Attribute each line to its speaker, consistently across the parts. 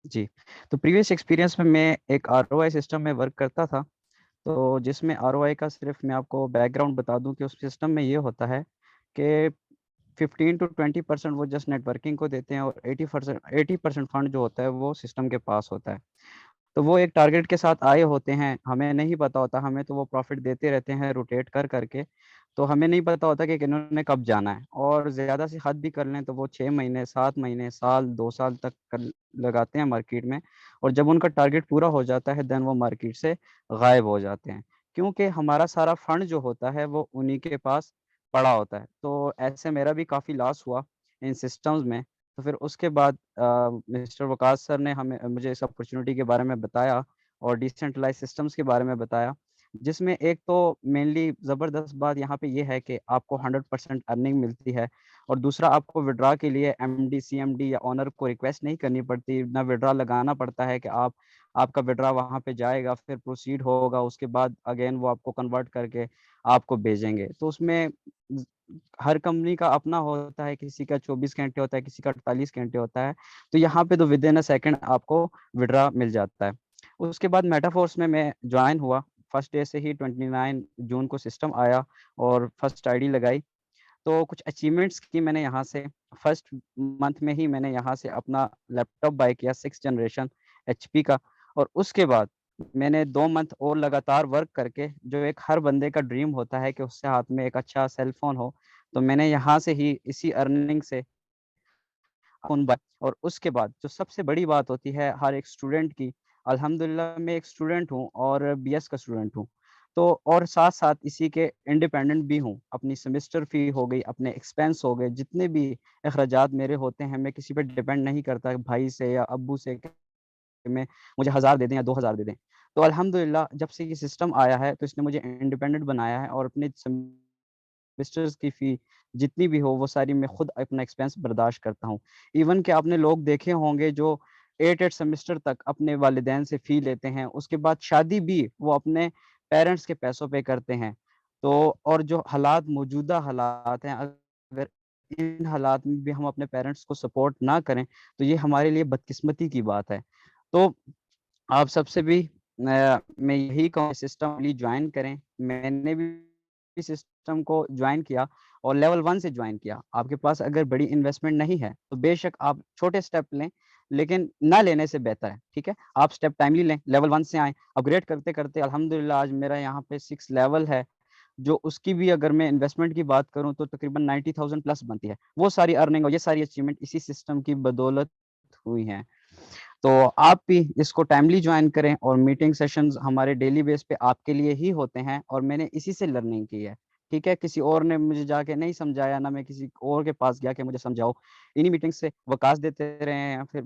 Speaker 1: جی، تو previous experience میں ایک آر او آئی سسٹم میں ورک کرتا تھا، تو جس میں آر او آئی کا صرف میں آپ کو بیک گراؤنڈ بتا دوں کہ اس سسٹم میں یہ ہوتا ہے کہ 15 to 20% وہ جسٹ نیٹ ورکنگ کو دیتے ہیں، اور 80% فنڈ جو ہوتا ہے وہ سسٹم کے پاس ہوتا ہے. تو وہ ایک ٹارگیٹ کے ساتھ آئے ہوتے ہیں، ہمیں نہیں پتا ہوتا، ہمیں تو وہ پروفٹ دیتے رہتے ہیں روٹیٹ کر کر کے، تو ہمیں نہیں پتا ہوتا کہ انہوں نے کب جانا ہے. اور زیادہ سے حد بھی کر لیں تو وہ 6 مہینے 7 مہینے سال 2 سال تک لگاتے ہیں مارکیٹ میں، اور جب ان کا ٹارگیٹ پورا ہو جاتا ہے دین وہ مارکیٹ سے غائب ہو جاتے ہیں، کیونکہ ہمارا سارا فنڈ جو ہوتا ہے وہ انہی کے پاس پڑا ہوتا ہے. تو ایسے میرا بھی کافی لاس ہوا ان سسٹمز میں. تو پھر اس کے بعد مسٹر وکاس سر نے مجھے اس اپرچونیٹی کے بارے میں بتایا اور ڈیسینٹرلائز سسٹمز کے بارے میں بتایا، جس میں ایک تو مینلی زبردست بات یہاں پہ یہ ہے کہ آپ کو 100% ارننگ ملتی ہے، اور دوسرا آپ کو وڈرا کے لیے M D C M D یا آنر کو ریکویسٹ نہیں کرنی پڑتی، نہ وڈرا لگانا پڑتا ہے کہ آپ کا وڈرا وہاں پہ جائے گا، پھر پروسیڈ ہوگا، اس کے بعد اگین وہ آپ کو کنورٹ کر کے آپ کو بھیجیں گے. تو اس میں ہر کمپنی کا اپنا ہوتا ہے، کسی کا 24 گھنٹے ہوتا ہے، کسی کا 48 گھنٹے ہوتا ہے. تو یہاں پہ تو ود ان اے سیکنڈ آپ کو وڈرا مل جاتا ہے. اس کے بعد میٹافورس میں جوائن ہوا. فرسٹ ڈے سے ہی 29 جون کو سسٹم آیا اور فرسٹ آئی ڈی لگائی. تو کچھ اچیومنٹس کی میں نے یہاں سے. فرسٹ منتھ میں ہی میں نے یہاں سے اپنا لیپ ٹاپ بائی کیا 6th جنریشن HP کا. اور اس کے بعد میں نے 2 منتھ اور لگاتار ورک کر کے، جو ایک ہر بندے کا ڈریم ہوتا ہے کہ اس سے ہاتھ میں ایک اچھا سیل فون ہو، تو میں نے یہاں سے ہی اسی ارننگ سے فون بائی. اور اس کے بعد جو سب سے بڑی بات ہوتی ہے ہر ایک اسٹوڈنٹ کی، الحمدللہ میں ایک اسٹوڈنٹ ہوں اور BS کا اسٹوڈنٹ ہوں، تو اور ساتھ ساتھ اسی کے انڈیپینڈنٹ بھی ہوں. اپنی سیمسٹر فی ہو گئی، اپنے ایکسپینس ہو گئے، جتنے بھی اخراجات میرے ہوتے ہیں، میں کسی پہ ڈیپینڈ نہیں کرتا بھائی سے یا ابو سے کہ میں مجھے 1000 دے دیں یا 2000 دے دیں. تو الحمدللہ جب سے یہ سسٹم آیا ہے تو اس نے مجھے انڈیپینڈنٹ بنایا ہے، اور اپنے سیمسٹرز کی فی جتنی بھی ہو وہ ساری میں خود اپنا ایکسپینس برداشت کرتا ہوں. ایون کہ آپ نے لوگ دیکھے ہوں گے جو 8 سیمسٹر تک اپنے والدین سے فی لیتے ہیں، اس کے بعد شادی بھی وہ اپنے پیرنٹس کے پیسوں پہ کرتے ہیں. تو اور جو موجودہ حالات ہیں، اگر ان حالات میں بھی ہم اپنے پیرنٹس کو سپورٹ نہ کریں تو یہ ہمارے لیے بدقسمتی کی بات ہے. تو آپ سب سے بھی میں یہی کہوں سسٹم جوائن کریں. میں نے بھی سسٹم کو جوائن کیا اور لیول 1 سے جوائن کیا. آپ کے پاس اگر بڑی انویسٹمنٹ نہیں ہے تو بے شک آپ چھوٹے اسٹیپ لیں، لیکن نہ لینے سے بہتر ہے. ٹھیک ہے، آپ اسٹیپ ٹائملی لیں، لیول 1 سے آئیں، اپگریڈ کرتے کرتے الحمدللہ آج میرا یہاں پہ 6 لیول ہے، جو اس کی بھی اگر میں انویسٹمنٹ کی بات کروں تو تقریباً 90,000 پلس بنتی ہے. وہ ساری ارننگ اور یہ ساری اچیومنٹ اسی سسٹم کی بدولت ہوئی ہیں. تو آپ بھی اس کو ٹائملی جوائن کریں، اور میٹنگ سیشنز ہمارے ڈیلی بیس پہ آپ کے لیے ہی ہوتے ہیں، اور میں نے اسی سے لرننگ کی ہے. ٹھیک ہے، کسی اور نے مجھے جا کے نہیں سمجھایا، نہ میں کسی اور کے پاس گیا کہ مجھے سمجھاؤ. انہی میٹنگ سے وکاس دیتے رہے ہیں، پھر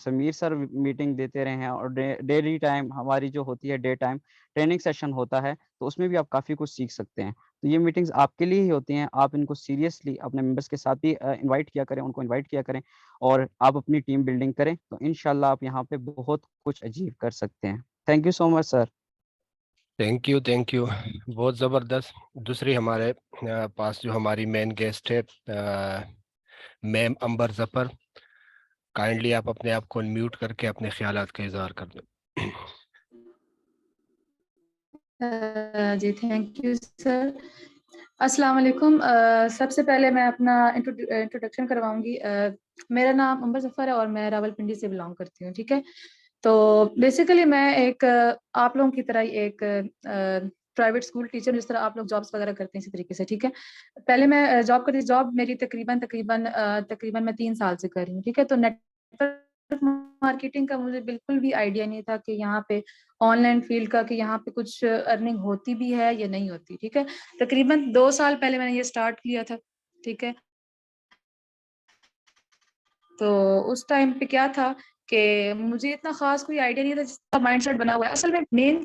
Speaker 1: سمیر سر میٹنگ دیتے رہے ہیں، اور ڈیلی ٹائم ہماری جو ہوتی ہے ڈے ٹائم ٹریننگ سیشن ہوتا ہے، تو اس میں بھی آپ کافی کچھ سیکھ سکتے ہیں. تو یہ میٹنگز آپ کے لیے ہی ہوتی ہیں. آپ ان کو سیریسلی اپنے ممبرس کے ساتھ بھی انوائٹ کیا کریں، ان کو انوائٹ کیا کریں، اور آپ اپنی ٹیم بلڈنگ کریں، تو انشاءاللہ آپ یہاں پہ بہت کچھ اچیو کر سکتے ہیں. Thank you so much sir.
Speaker 2: Thank you بہت زبردست. دوسری ہمارے پاس جو ہماری مین گیسٹ ہے میم امبر ظفر، کائنڈلی آپ اپنے آپ کو انمیوٹ کر کے اپنے خیالات کا اظہار کر دیں.
Speaker 3: جی تھینک یو سر. السلام علیکم. سب سے پہلے میں اپنا انٹروڈکشن کرواؤں گی. میرا نام امبر ظفر ہے اور میں راول پنڈی سے بلانگ کرتی ہوں. ٹھیک ہے، تو بیسیکلی میں ایک آپ لوگوں کی طرح ایک پرائیویٹ اسکول ٹیچر، جس طرح آپ لوگ جابس وغیرہ کرتے ہیں اسی طریقے سے. ٹھیک ہے، پہلے میں جاب کرتی، جاب میری تقریباً میں 3 سال سے کر رہی ہوں. ٹھیک ہے، تو نیٹ مارکیٹنگ کا مجھے بالکل بھی آئیڈیا نہیں تھا کہ یہاں پہ آن لائن فیلڈ کا کہ یہاں پہ کچھ ارننگ ہوتی بھی ہے یا نہیں ہوتی. ٹھیک ہے، تقریباً 2 سال پہلے میں نے یہ اسٹارٹ کیا تھا. ٹھیک ہے، تو اس ٹائم پہ کیا تھا کہ مجھے اتنا خاص کوئی آئیڈیا نہیں تھا جس کا مائنڈ سیٹ بنا ہوا ہے. اصل میں مین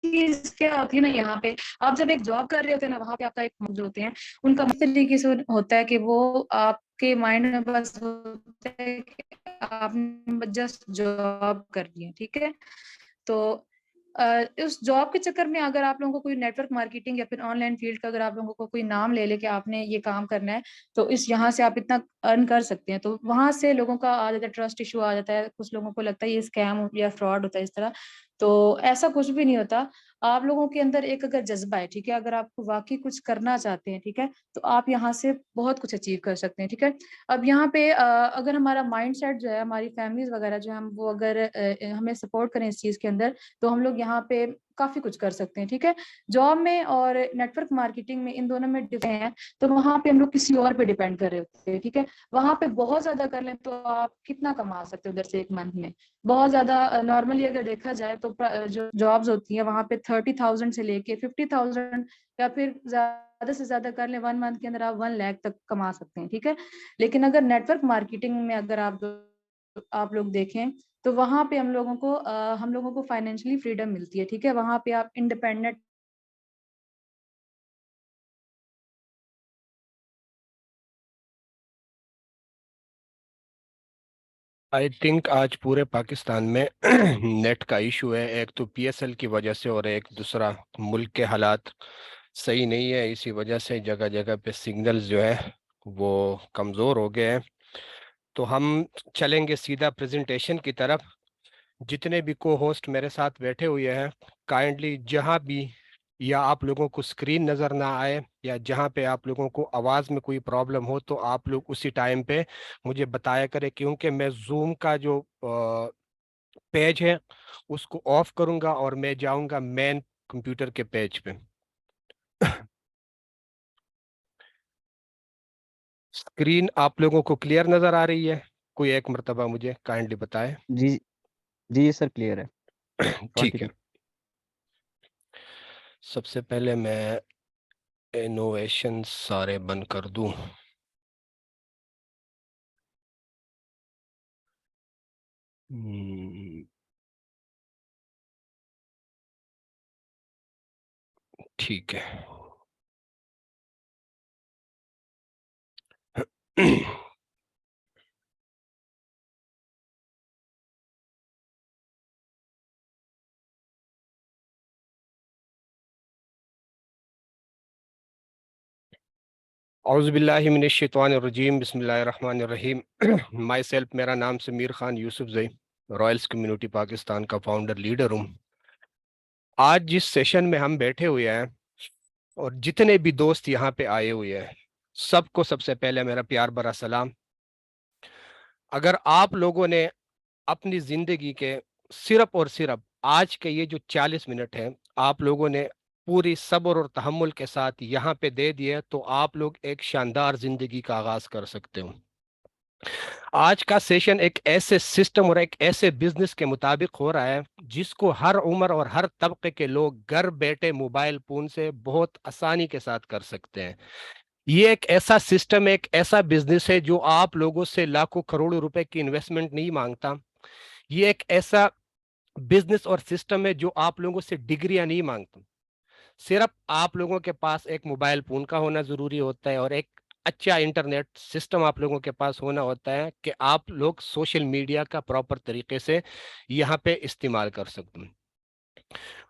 Speaker 3: چیز کیا ہوتی ہے نا، یہاں پہ آپ جب ایک جاب کر رہے ہوتے ہیں نا، وہاں پہ آپ کا ایک جو ہوتے ہیں ان کا مختلف طریقے سے ہوتا ہے کہ وہ آپ کے مائنڈ میں بس ہوتا ہے کہ آپ نے جسٹ جاب کرنی ہے. ٹھیک ہے، تو اس جاب کے چکر میں اگر آپ لوگوں کو کوئی نیٹ ورک مارکیٹنگ یا پھر آن لائن فیلڈ کا اگر آپ لوگوں کو کوئی نام لے کہ آپ نے یہ کام کرنا ہے تو اس یہاں سے آپ اتنا ارن کر سکتے ہیں، تو وہاں سے لوگوں کا آ جاتا ہے، ٹرسٹ ایشو آ جاتا ہے، کچھ لوگوں کو لگتا ہے یہ اسکیم یا فراڈ ہوتا ہے اس طرح. تو ایسا کچھ بھی نہیں ہوتا. آپ لوگوں کے اندر ایک اگر جذبہ ہے، ٹھیک ہے، اگر آپ کو واقعی کچھ کرنا چاہتے ہیں، ٹھیک ہے، تو آپ یہاں سے بہت کچھ اچیو کر سکتے ہیں. ٹھیک ہے. اب یہاں پہ اگر ہمارا مائنڈ سیٹ جو ہے، ہماری فیملیز وغیرہ جو ہے، ہم وہ اگر ہمیں سپورٹ کریں اس چیز کے اندر، تو ہم لوگ یہاں پہ کافی کچھ کر سکتے ہیں. ٹھیک ہے. جاب میں اور نیٹ ورک مارکیٹنگ میں ان دونوں میں ڈفرینس ہے، تو وہاں پہ ہم لوگ کسی اور پہ ڈیپینڈ کر رہے ہوتے ہیں. ٹھیک ہے. وہاں پہ بہت زیادہ کر لیں تو آپ کتنا کما سکتے ہیں ادھر سے ایک منتھ میں. بہت زیادہ نارملی اگر دیکھا جائے تو جو جابز ہوتی ہیں وہاں پہ 30,000 سے لے کے 50,000 یا پھر زیادہ سے زیادہ کر لیں 1 منتھ کے اندر آپ 1 لاکھ تک کما سکتے ہیں. ٹھیک ہے. لیکن اگر نیٹ ورک مارکیٹنگ میں اگر آپ لوگ دیکھیں تو وہاں پہ ہم لوگوں کو فائنینشلی فریڈم ملتی ہے. ٹھیک ہے. وہاں پہ آپ انڈیپینڈنٹ
Speaker 2: آئی تھنک آج پورے پاکستان میں نیٹ کا ایشو ہے، ایک تو پی ایس ایل کی وجہ سے اور ایک دوسرا ملک کے حالات صحیح نہیں ہے، اسی وجہ سے جگہ جگہ پہ سگنلز جو ہے وہ کمزور ہو گئے ہیں. تو ہم چلیں گے سیدھا پریزنٹیشن کی طرف. جتنے بھی کو ہوسٹ میرے ساتھ بیٹھے ہوئے ہیں، کائنڈلی جہاں بھی یا آپ لوگوں کو اسکرین نظر نہ آئے یا جہاں پہ آپ لوگوں کو آواز میں کوئی پرابلم ہو تو آپ لوگ اسی ٹائم پہ مجھے بتایا کرے، کیونکہ میں زوم کا جو پیج ہے اس کو آف کروں گا اور میں جاؤں گا مین کمپیوٹر کے پیج پہ. اسکرین آپ لوگوں کو کلیئر نظر آ رہی ہے؟ کوئی ایک مرتبہ مجھے کائنڈلی بتائے.
Speaker 1: جی جی سر کلیئر ہے.
Speaker 2: ٹھیک ہے.
Speaker 1: کنٹینیو.
Speaker 2: سب سے پہلے میں انوویشن سارے بند کر دوں. ٹھیک ہے. اعوذ باللہ من الشیطان الرجیم، بسم اللہ الرحمن الرحیم. مائی سیلف، میرا نام سمیر خان یوسف زئی، رائلز کمیونٹی پاکستان کا فاؤنڈر لیڈر ہوں. آج جس سیشن میں ہم بیٹھے ہوئے ہیں اور جتنے بھی دوست یہاں پہ آئے ہوئے ہیں، سب کو سب سے پہلے میرا پیار بھرا سلام. اگر آپ لوگوں نے اپنی زندگی کے صرف اور صرف آج کے یہ جو 40 منٹ ہیں آپ لوگوں نے پوری صبر اور تحمل کے ساتھ یہاں پہ دے دیے تو آپ لوگ ایک شاندار زندگی کا آغاز کر سکتے ہو. آج کا سیشن ایک ایسے سسٹم اور ایک ایسے بزنس کے مطابق ہو رہا ہے جس کو ہر عمر اور ہر طبقے کے لوگ گھر بیٹھے موبائل فون سے بہت آسانی کے ساتھ کر سکتے ہیں. یہ ایک ایسا سسٹم، ایک ایسا بزنس ہے جو آپ لوگوں سے لاکھوں کروڑوں روپے کی انویسٹمنٹ نہیں مانگتا. یہ ایک ایسا بزنس اور سسٹم ہے جو آپ لوگوں سے ڈگریاں نہیں مانگتا. صرف آپ لوگوں کے پاس ایک موبائل فون کا ہونا ضروری ہوتا ہے اور ایک اچھا انٹرنیٹ سسٹم آپ لوگوں کے پاس ہونا ہوتا ہے کہ آپ لوگ سوشل میڈیا کا پراپر طریقے سے یہاں پہ استعمال کر سکتے ہیں.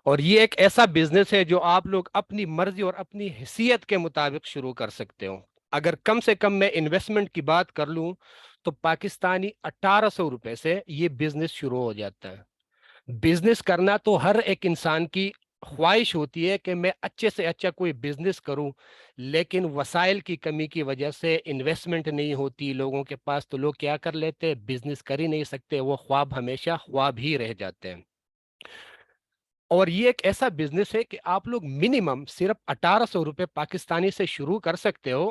Speaker 2: اور یہ ایک ایسا بزنس ہے جو آپ لوگ اپنی مرضی اور اپنی حیثیت کے مطابق شروع کر سکتے ہو. اگر کم سے کم میں انویسٹمنٹ کی بات کر لوں تو پاکستانی 1800 روپے سے یہ بزنس شروع ہو جاتا ہے. بزنس کرنا تو ہر ایک انسان کی خواہش ہوتی ہے کہ میں اچھے سے اچھا کوئی بزنس کروں، لیکن وسائل کی کمی کی وجہ سے انویسٹمنٹ نہیں ہوتی لوگوں کے پاس، تو لوگ کیا کر لیتے، بزنس کر ہی نہیں سکتے، وہ خواب ہمیشہ خواب ہی رہ جاتے ہیں. اور یہ ایک ایسا بزنس ہے کہ آپ لوگ منیمم صرف 1800 روپے پاکستانی سے شروع کر سکتے ہو.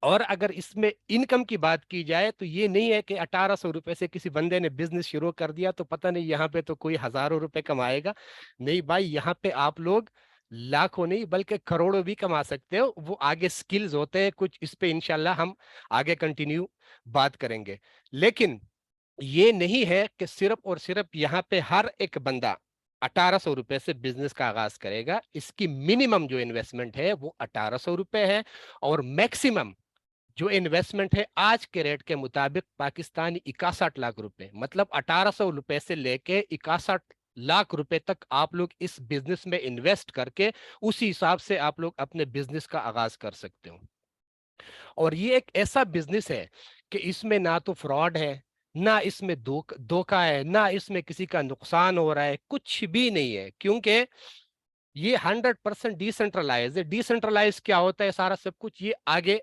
Speaker 2: اور اگر اس میں انکم کی بات کی جائے تو یہ نہیں ہے کہ 1800 روپے سے کسی بندے نے بزنس شروع کر دیا تو پتہ نہیں یہاں پہ تو کوئی ہزاروں روپے کمائے گا. نہیں بھائی، یہاں پہ آپ لوگ لاکھوں نہیں بلکہ کروڑوں بھی کما سکتے ہو. وہ آگے سکلز ہوتے ہیں کچھ، اس پہ انشاءاللہ ہم آگے کنٹینیو بات کریں گے. لیکن یہ نہیں ہے کہ صرف اور صرف یہاں پہ ہر ایک بندہ 1800 روپے سے بزنس کا آغاز کرے گا. اس کی منیمم جو انویسٹمنٹ ہے وہ 1800 روپے ہے، اور میکسیمم جو انویسٹمنٹ ہے آج کے ریٹ کے مطابق پاکستانی 61 لاکھ روپے، مطلب 1800 روپے سے لے کے 61 लाख रुपए तक आप लोग इस बिजनेस में इन्वेस्ट करके उसी हिसाब से आप लोग अपने बिजनेस का आगाज कर सकते हो। और ये एक ऐसा बिजनेस है कि इसमें ना तो फ्रॉड है, ना इसमें धोखा है, ना इसमें किसी का नुकसान हो रहा है, कुछ भी नहीं है, क्योंकि ये 100% डिसेंट्रलाइज है। डिसेंट्रलाइज क्या होता है सारा सब कुछ, ये आगे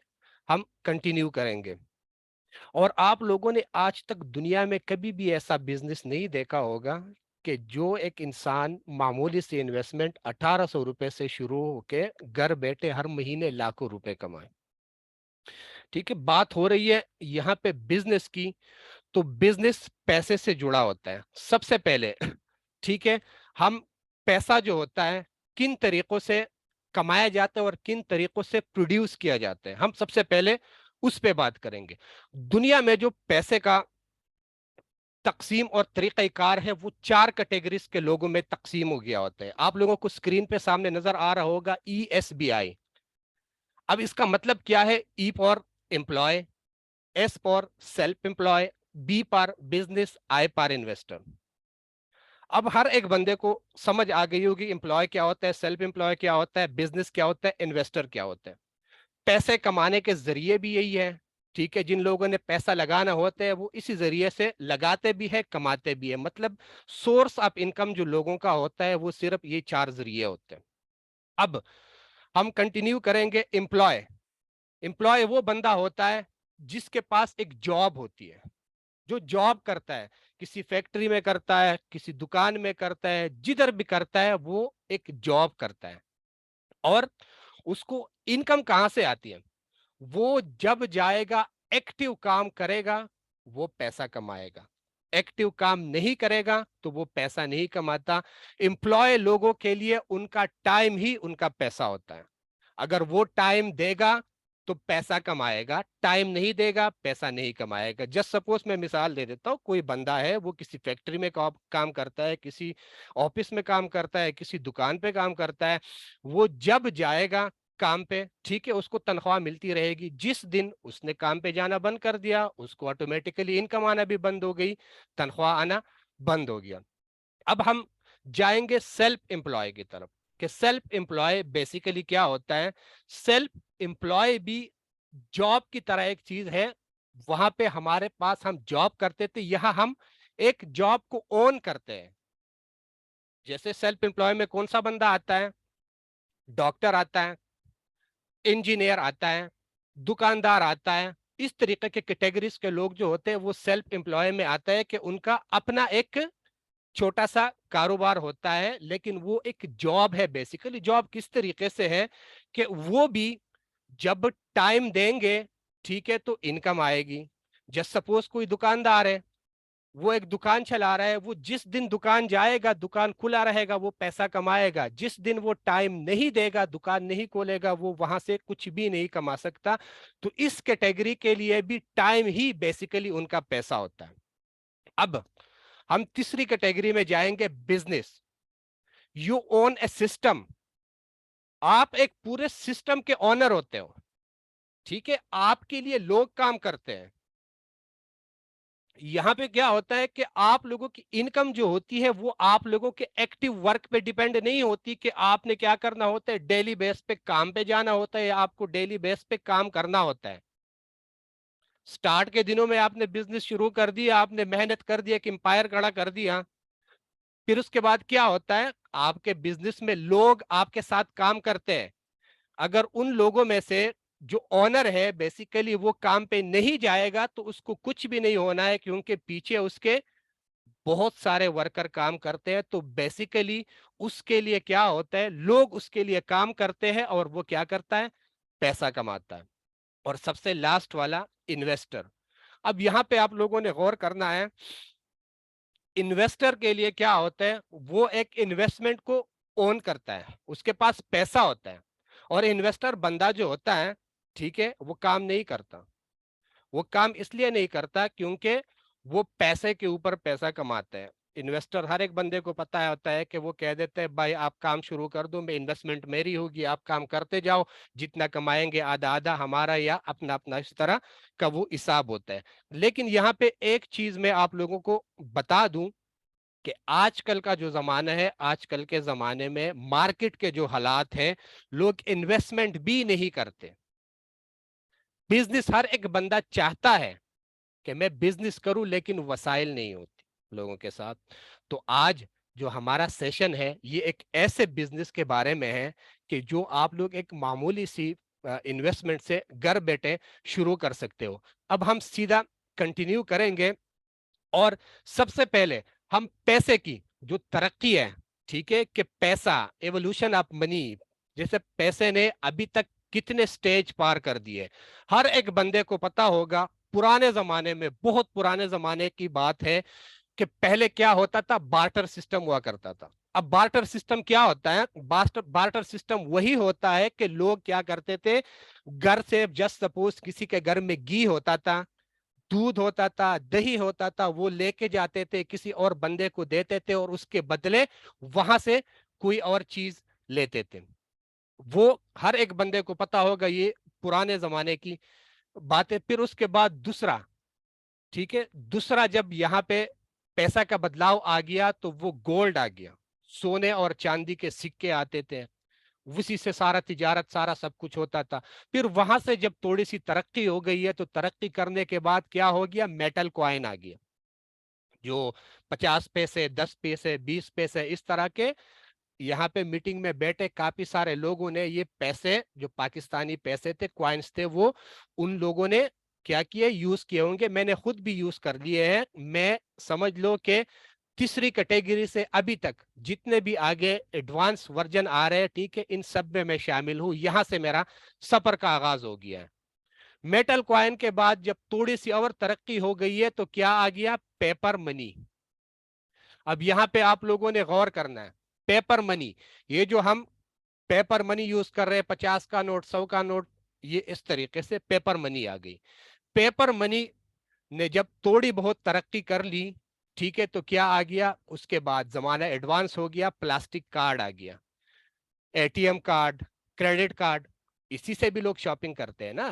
Speaker 2: हम कंटिन्यू करेंगे। और आप लोगों ने आज तक दुनिया में कभी भी ऐसा बिजनेस नहीं देखा होगा कि जो एक इंसान मामूली सी इन्वेस्टमेंट 1800 रुपए से शुरू होके घर बैठे हर महीने लाखों रुपए कमाए। ठीक है, बात हो रही है यहाँ पे बिजनेस की, तो बिजनेस पैसे से जुड़ा होता है सबसे पहले। ठीक है, हम पैसा जो होता है किन तरीकों से कमाया जाता है और किन तरीकों से प्रोड्यूस किया जाता है, हम सबसे पहले उस पे बात करेंगे। दुनिया में जो पैसे का तकसीम और तरीक़ाकार है वो 4 कैटेगरीज के लोगों में तकसीम हो गया होता है। आप लोगों को स्क्रीन पे सामने नजर आ रहा होगा ESBI। अब इसका मतलब क्या है? E for employ, S for self employ, B पर बिजनेस, I पर इन्वेस्टर। अब हर एक बंदे को समझ आ गई होगी एम्प्लॉय क्या होता है, सेल्फ एम्प्लॉय क्या होता है, बिजनेस क्या होता है, इन्वेस्टर क्या होता है। पैसे कमाने के जरिए भी यही है। ठीक है, जिन लोगों ने पैसा लगाना होता है वो इसी जरिए से लगाते भी है, कमाते भी है। मतलब सोर्स ऑफ इनकम जो लोगों का होता है वो सिर्फ ये 4 जरिए होते हैं। अब हम कंटिन्यू करेंगे। एम्प्लॉय, एम्प्लॉय वो बंदा होता है जिसके पास एक जॉब होती है, जो जॉब करता है, किसी फैक्ट्री में करता है, किसी दुकान में करता है, जिधर भी करता है वो एक जॉब करता है। और उसको इनकम कहां से आती है? वो जब जाएगा एक्टिव काम करेगा वो पैसा कमाएगा, एक्टिव काम नहीं करेगा तो वो पैसा नहीं कमाता। एम्प्लॉय लोगों के लिए उनका टाइम ही उनका पैसा होता है। अगर वो टाइम देगा तो पैसा कमाएगा, टाइम नहीं देगा पैसा नहीं कमाएगा। जस्ट सपोज मैं मिसाल दे देता हूँ, कोई बंदा है वो किसी फैक्ट्री में काम करता है, किसी ऑफिस में काम करता है, किसी दुकान पे काम करता है। वो जब जाएगा काम पे, ठीक है, उसको तनख्वाह मिलती रहेगी। जिस दिन उसने काम पे जाना बंद कर दिया उसको ऑटोमेटिकली इनकम आना भी बंद हो गई, तनख्वाह आना बंद हो गया। अब हम जाएंगे सेल्फ एम्प्लॉय की तरफ कि सेल्फ एम्प्लॉय बेसिकली क्या होता है। सेल्फ एम्प्लॉय भी जॉब की तरह एक चीज है। वहां पे हमारे पास हम जॉब करते थे, यहां हम एक जॉब को ओन करते हैं। जैसे सेल्फ एम्प्लॉय में कौन सा बंदा आता है? डॉक्टर आता है, इंजीनियर आता है, दुकानदार आता है। इस तरीके के कैटेगरीज के लोग जो होते हैं वो सेल्फ एम्प्लॉय में आता है कि उनका अपना एक छोटा सा कारोबार होता है, लेकिन वो एक जॉब है। बेसिकली जॉब किस तरीके से है कि वो भी जब टाइम देंगे, ठीक है, तो इनकम आएगी। जस्ट सपोज कोई दुकानदार है, वो एक दुकान चला रहा है, वो जिस दिन दुकान जाएगा दुकान खुला रहेगा वो पैसा कमाएगा। जिस दिन वो टाइम नहीं देगा, दुकान नहीं खोलेगा, वो वहां से कुछ भी नहीं कमा सकता। तो इस कैटेगरी के लिए भी टाइम ही बेसिकली उनका पैसा होता है। अब हम तीसरी कैटेगरी में जाएंगे, business. You own A system, आप एक पूरे सिस्टम के ओनर होते हो। ठीक है, आपके लिए लोग काम करते हैं। यहां पे क्या होता है कि आप लोगों की इनकम जो होती है वो आप लोगों के एक्टिव वर्क पे डिपेंड नहीं होती कि आपने क्या करना होता है, डेली बेस पे काम पे जाना होता है या आपको डेली बेस पे काम करना होता है। स्टार्ट के दिनों में आपने बिजनेस शुरू कर दिया, आपने मेहनत कर दिया, एक एम्पायर खड़ा कर दिया। फिर उसके बाद क्या होता है, आपके बिजनेस में लोग आपके साथ काम करते हैं। अगर उन लोगों में से जो ओनर है बेसिकली वो काम पे नहीं जाएगा तो उसको कुछ भी नहीं होना है, क्योंकि पीछे उसके बहुत सारे वर्कर काम करते हैं। तो बेसिकली उसके लिए क्या होता है, लोग उसके लिए काम करते हैं और वो क्या करता है, पैसा कमाता है। और सबसे लास्ट वाला, इन्वेस्टर। अब यहां पे आप लोगों ने गौर करना है, इन्वेस्टर के लिए क्या होता है, वो एक इन्वेस्टमेंट को ओन करता है, उसके पास पैसा होता है। और इन्वेस्टर बंदा जो होता है, ठीक है, वो काम नहीं करता। वो काम इसलिए नहीं करता क्योंकि वो पैसे के ऊपर पैसा कमाते हैं। इन्वेस्टर हर एक बंदे को पता होता है कि वो कह देते हैं भाई आप काम शुरू कर दो, मैं इन्वेस्टमेंट मेरी होगी, आप काम करते जाओ, जितना कमाएंगे आधा आधा हमारा या अपना अपना, इस तरह का वो हिसाब होता है। लेकिन यहाँ पे एक चीज मैं आप लोगों को बता दूं کہ آج کل کا جو زمانہ ہے, آج کل کے زمانے میں مارکیٹ کے جو حالات ہیں, لوگ انویسٹمنٹ بھی نہیں کرتے. بزنس ہر ایک بندہ چاہتا ہے کہ میں بزنس کروں, لیکن وسائل نہیں ہوتی لوگوں کے ساتھ. تو آج جو ہمارا سیشن ہے یہ ایک ایسے بزنس کے بارے میں ہے کہ جو آپ لوگ ایک معمولی سی انویسٹمنٹ سے گھر بیٹھے شروع کر سکتے ہو. اب ہم سیدھا کنٹینیو کریں گے, اور سب سے پہلے ہم پیسے کی جو ترقی ہے, ٹھیک ہے, کہ پیسہ, ایوولوشن آف منی, جیسے پیسے نے ابھی تک کتنے سٹیج پار کر دیے. ہر ایک بندے کو پتا ہوگا پرانے زمانے میں, بہت پرانے زمانے کی بات ہے, کہ پہلے کیا ہوتا تھا, بارٹر سسٹم ہوا کرتا تھا. اب بارٹر سسٹم کیا ہوتا ہے؟ بارٹر سسٹم وہی ہوتا ہے کہ لوگ کیا کرتے تھے, گھر سے جسٹ سپوز کسی کے گھر میں گھی ہوتا تھا, دودھ ہوتا تھا, دہی ہوتا تھا, وہ لے کے جاتے تھے, کسی اور بندے کو دیتے تھے, اور اس کے بدلے وہاں سے کوئی اور چیز لیتے تھے. وہ ہر ایک بندے کو پتا ہوگا, یہ پرانے زمانے کی بات ہے. پھر اس کے بعد دوسرا, ٹھیک ہے, دوسرا جب یہاں پہ پیسہ کا بدلاؤ آ گیا تو وہ گولڈ آ گیا, سونے اور چاندی کے سکے آتے تھے, اسی سے سارا تجارت, سارا سب کچھ ہوتا تھا. پھر وہاں سے جب تھوڑی سی ترقی ہو گئی ہے, تو ترقی کرنے کے بعد کیا ہو گیا, میٹل کوائن آ گیا, جو 50 پیسے, 10 پیسے, 20 پیسے, اس طرح کے. یہاں پہ میٹنگ میں بیٹھے کافی سارے لوگوں نے یہ پیسے, جو پاکستانی پیسے تھے, کوائنز تھے, وہ ان لوگوں نے کیا کیے, یوز کیے ہوں گے. میں نے خود بھی یوز کر لیے ہیں. میں سمجھ لو کہ تیسری کیٹیگری سے ابھی تک جتنے بھی آگے ایڈوانس ورژن آ رہے ہیں, ٹھیک ہے, ان سب میں شامل ہوں. یہاں سے میرا سفر کا آغاز ہو گیا ہے. میٹل کوائن کے بعد جب تھوڑی سی اور ترقی ہو گئی ہے, تو کیا آ گیا, پیپر منی. اب یہاں پہ آپ لوگوں نے غور کرنا ہے, پیپر منی, یہ جو ہم پیپر منی یوز کر رہے ہیں, 50 کا نوٹ, 100 کا نوٹ, یہ اس طریقے سے پیپر منی آ گئی. پیپر منی نے جب تھوڑی بہت ترقی کر لی, ٹھیک ہے, تو کیا آ گیا, اس کے بعد زمانہ ایڈوانس ہو گیا, پلاسٹک کارڈ آ گیا, A T M card, credit card. اسی سے بھی لوگ شاپنگ کرتے ہیں نا,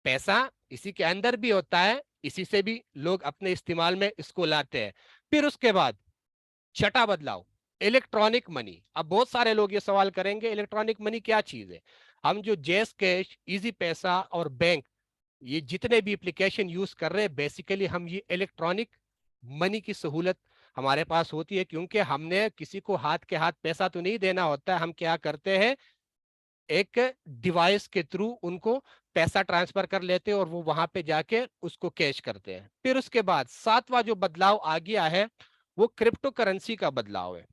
Speaker 2: پیسہ اسی کے اندر بھی ہوتا ہے, اسی سے بھی لوگ اپنے استعمال میں اس کو لاتے ہیں. پھر اس کے بعد چھٹا بدلاؤ, الیکٹرانک منی. اب بہت سارے لوگ یہ سوال کریں گے, الیکٹرانک منی کیا چیز ہے؟ ہم جو جیز کیش, ایزی پیسہ اور بینک, یہ جتنے بھی اپلیکیشن یوز کر رہے ہیں, بیسیکلی ہم یہ الیکٹرانک منی کی سہولت ہمارے پاس ہوتی ہے, کیونکہ ہم نے کسی کو ہاتھ کے ہاتھ پیسہ تو نہیں دینا ہوتا ہے. ہم کیا کرتے ہیں, ایک ڈیوائس کے تھرو ان کو پیسہ ٹرانسفر کر لیتے ہیں, اور وہ وہاں پہ جا کے اس کو کیش کرتے ہیں. پھر اس کے بعد ساتواں جو بدلاؤ آ گیا ہے, وہ کرپٹو کرنسی کا بدلاؤ ہے.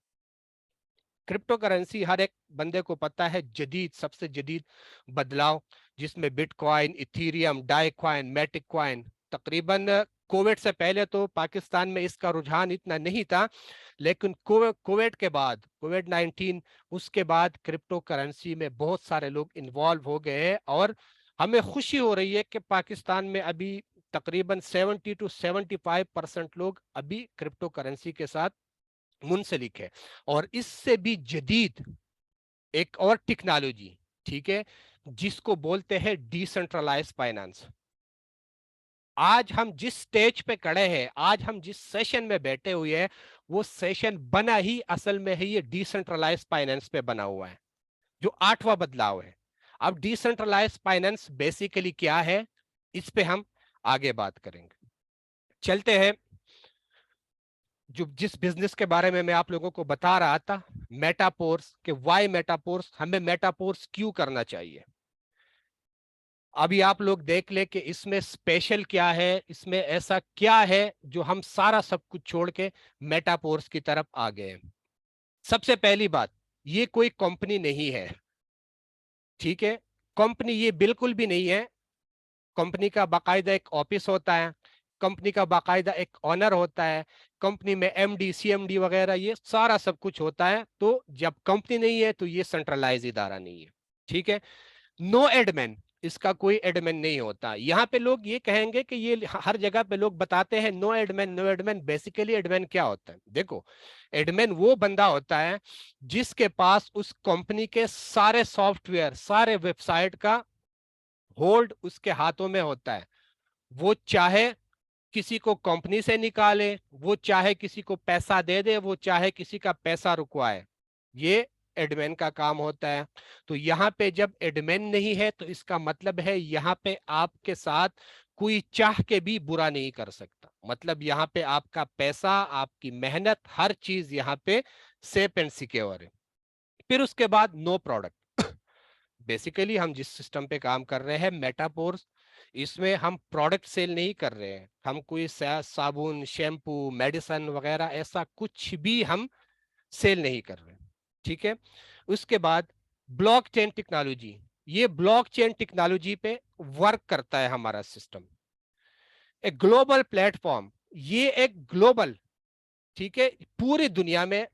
Speaker 2: کرپٹو کرنسی ہر ایک بندے کو پتا ہے, جدید, سب سے جدید بدلاؤ, جس میں but coin, Ethereum, dye coin, میٹک coin. تقریباً کووڈ سے پہلے تو پاکستان میں اس کا رجحان اتنا نہیں تھا, لیکن کووڈ کے بعد, کووڈ 19, اس کے بعد کرپٹو کرنسی میں بہت سارے لوگ انوالو ہو گئے ہیں. اور ہمیں خوشی ہو رہی ہے کہ پاکستان میں ابھی تقریباً 70 to 75% لوگ ابھی کرپٹو کرنسی کے ساتھ منسلک ہے. اور اس سے بھی جدید ایک اور ٹیکنالوجی, ٹھیک ہے, جس کو بولتے ہیں ڈی سینٹرلائز فائنانس. آج ہم جس سٹیج پہ کھڑے ہیں, آج ہم جس سیشن میں بیٹھے ہوئے ہیں, وہ سیشن بنا ہی اصل میں ہے یہ ڈی سینٹرلائز فائنانس پہ بنا ہوا ہے, جو 8واں بدلاؤ ہے. اب ڈی سینٹرلائز فائنانس بیسیکلی کیا ہے, اس پہ ہم آگے بات کریں گے. چلتے ہیں, جس بزنس کے بارے میں آپ لوگوں کو بتا رہا تھا, میٹاپورس, کہ وائی میٹاپورس, ہمیں میٹاپورس کیوں کرنا چاہیے. ابھی آپ لوگ دیکھ لیں کہ اس میں اسپیشل کیا ہے, اس میں ایسا کیا ہے جو ہم سارا سب کچھ چھوڑ کے میٹاپورس کی طرف آ گئے. سب سے پہلی بات, یہ کوئی کمپنی نہیں ہے, ٹھیک ہے, کمپنی یہ بالکل بھی نہیں ہے. کمپنی کا باقاعدہ ایک آفس ہوتا ہے, کمپنی کا باقاعدہ ایک آنر ہوتا ہے, کمپنی میں M D, C M D وغیرہ, یہ سارا سب کچھ ہوتا ہے. تو جب کمپنی نہیں ہے تو یہ سینٹرلائز ادارہ نہیں ہے, ٹھیک ہے. نو ایڈمن, اس کا کوئی ایڈمن نہیں ہوتا. یہاں پہ لوگ یہ کہیں گے کہ یہ ہر جگہ پہ لوگ بتاتے ہیں نو ایڈمن, نو ایڈمن. بیسیکلی ایڈمن کیا ہوتا ہے؟ دیکھو, ایڈمن وہ بندہ ہوتا ہے جس کے پاس اس کمپنی کے سارے سافٹ ویئر, سارے ویب سائٹ کا ہولڈ اس کے ہاتھوں میں ہوتا ہے. وہ چاہے किसी को कंपनी से निकाले, वो चाहे किसी को पैसा दे दे, वो चाहे किसी का पैसा रुकवाए, ये एडमिन का काम होता है। तो यहाँ पे जब एडमिन नहीं है तो इसका मतलब है यहाँ पे आपके साथ कोई चाह के भी बुरा नहीं कर सकता। मतलब यहाँ पे आपका पैसा, आपकी मेहनत, हर चीज यहाँ पे सेफ एंड सिक्योर है। फिर उसके बाद नो प्रोडक्ट। बेसिकली हम जिस सिस्टम पे काम कर रहे हैं मेटापोर्स, इसमें हम प्रोडक्ट सेल नहीं कर रहे हैं। हम कोई साबुन, शैम्पू, मेडिसिन वगैरह ऐसा कुछ भी हम सेल नहीं कर रहे। ठीक है। उसके बाद ब्लॉकचेन टेक्नोलॉजी, ये ब्लॉकचेन टेक्नोलॉजी पे वर्क करता है हमारा सिस्टम। एक ग्लोबल प्लेटफॉर्म, ये एक ग्लोबल, ठीक है, पूरी दुनिया में,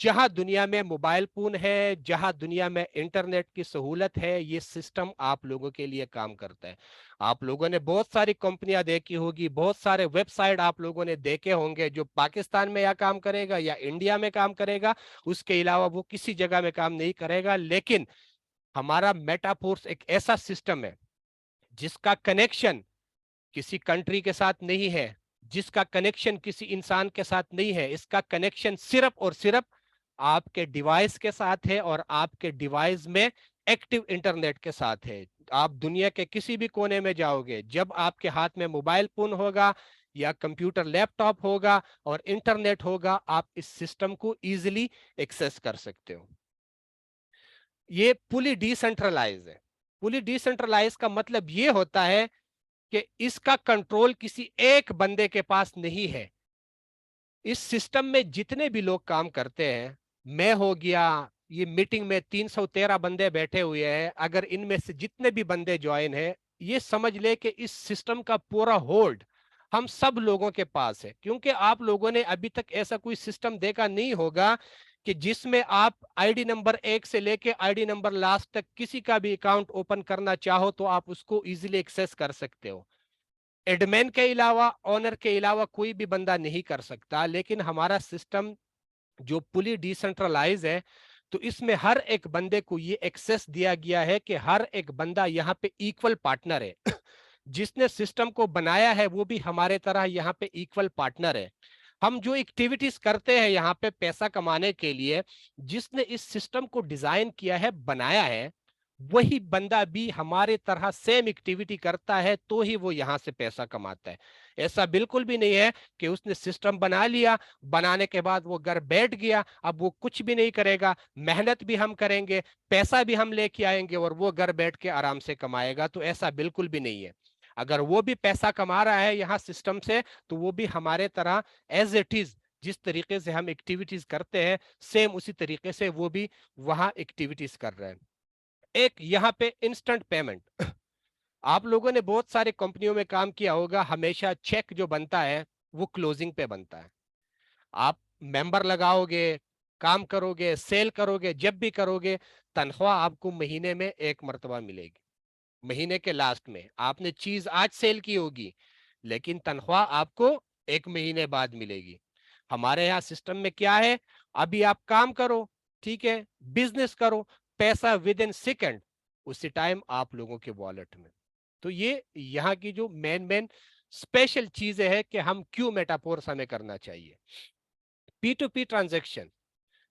Speaker 2: जहां दुनिया में मोबाइल फोन है, जहां दुनिया में इंटरनेट की सहूलत है, ये सिस्टम आप लोगों के लिए काम करता है। आप लोगों ने बहुत सारी कंपनियां देखी होगी, बहुत सारे वेबसाइट आप लोगों ने देखे होंगे, जो पाकिस्तान में या काम करेगा या इंडिया में काम करेगा, उसके अलावा वो किसी जगह में काम नहीं करेगा। लेकिन हमारा मेटाफोर्स एक ऐसा सिस्टम है जिसका कनेक्शन किसी कंट्री के साथ नहीं है, जिसका कनेक्शन किसी इंसान के साथ नहीं है। इसका कनेक्शन सिर्फ और सिर्फ आपके डिवाइस के साथ है और आपके डिवाइस में एक्टिव इंटरनेट के साथ है। आप दुनिया के किसी भी कोने में जाओगे, जब आपके हाथ में मोबाइल फोन होगा या कंप्यूटर लैपटॉप होगा और इंटरनेट होगा, आप इस सिस्टम को इजीली एक्सेस कर सकते हो। ये फुली डिसेंट्रलाइज है। फुली डिसेंट्रलाइज का मतलब ये होता है कि इसका कंट्रोल किसी एक बंदे के पास नहीं है। इस सिस्टम में जितने भी लोग काम करते हैं, मैं हो गया, ये मीटिंग में 313 बंदे बैठे हुए हैं, अगर इनमें से जितने भी बंदे ज्वाइन हैं, ये समझ ले कि इस सिस्टम का पूरा होल्ड हम सब लोगों के पास है। क्योंकि आप लोगों ने अभी तक ऐसा कोई सिस्टम देखा नहीं होगा कि जिसमें आप आईडी नंबर 1 से लेके आईडी नंबर लास्ट तक किसी का भी अकाउंट ओपन करना चाहो तो आप उसको इजीली एक्सेस कर सकते हो। एडमिन के अलावा, ऑनर के अलावा कोई भी बंदा नहीं कर सकता। लेकिन हमारा सिस्टम जो पूरी डिसेंट्रलाइज है, तो इसमें हर एक बंदे को ये एक्सेस दिया गया है कि हर एक बंदा यहाँ पे इक्वल पार्टनर है। जिसने सिस्टम को बनाया है वो भी हमारे तरह यहाँ पे इक्वल पार्टनर है। हम जो एक्टिविटीज करते हैं यहाँ पे पैसा कमाने के लिए, जिसने इस सिस्टम को डिजाइन किया है, बनाया है, वही बंदा भी हमारे तरह सेम एक्टिविटी करता है तो ही वो यहाँ से पैसा कमाता है। ऐसा बिल्कुल भी नहीं है कि उसने सिस्टम बना लिया, बनाने के बाद वो घर बैठ गया, अब वो कुछ भी नहीं करेगा, मेहनत भी हम करेंगे, पैसा भी हम लेके आएंगे और वो घर बैठ के आराम से कमाएगा। तो ऐसा बिल्कुल भी नहीं है। अगर वो भी पैसा कमा रहा है यहाँ सिस्टम से, तो वो भी हमारे तरह एज इट इज, जिस तरीके से हम एक्टिविटीज करते हैं, सेम उसी तरीके से वो भी वहां एक्टिविटीज कर रहे हैं। एक यहाँ पे इंस्टेंट पेमेंट। आप लोगों ने बहुत सारे कंपनियों में काम किया होगा, हमेशा चेक जो बनता है वो क्लोजिंग पे बनता है। आप मेंबर लगाओगे, काम करोगे, सेल करोगे, जब भी करोगे, तनख्वाह आपको महीने में एक मर्तबा मिलेगी। महीने के लास्ट में आपने चीज आज सेल की होगी, लेकिन तनख्वाह आपको एक महीने बाद मिलेगी। हमारे यहाँ सिस्टम में क्या है, अभी आप काम करो, ठीक है, बिजनेस करो, पैसा विद इन सेकेंड उसी टाइम आप लोगों के वॉलेट में। तो ये यहाँ की जो मेन स्पेशल चीजें है कि हम क्यों मेटाफोर्स हमें करना चाहिए। P2P ट्रांजैक्शन,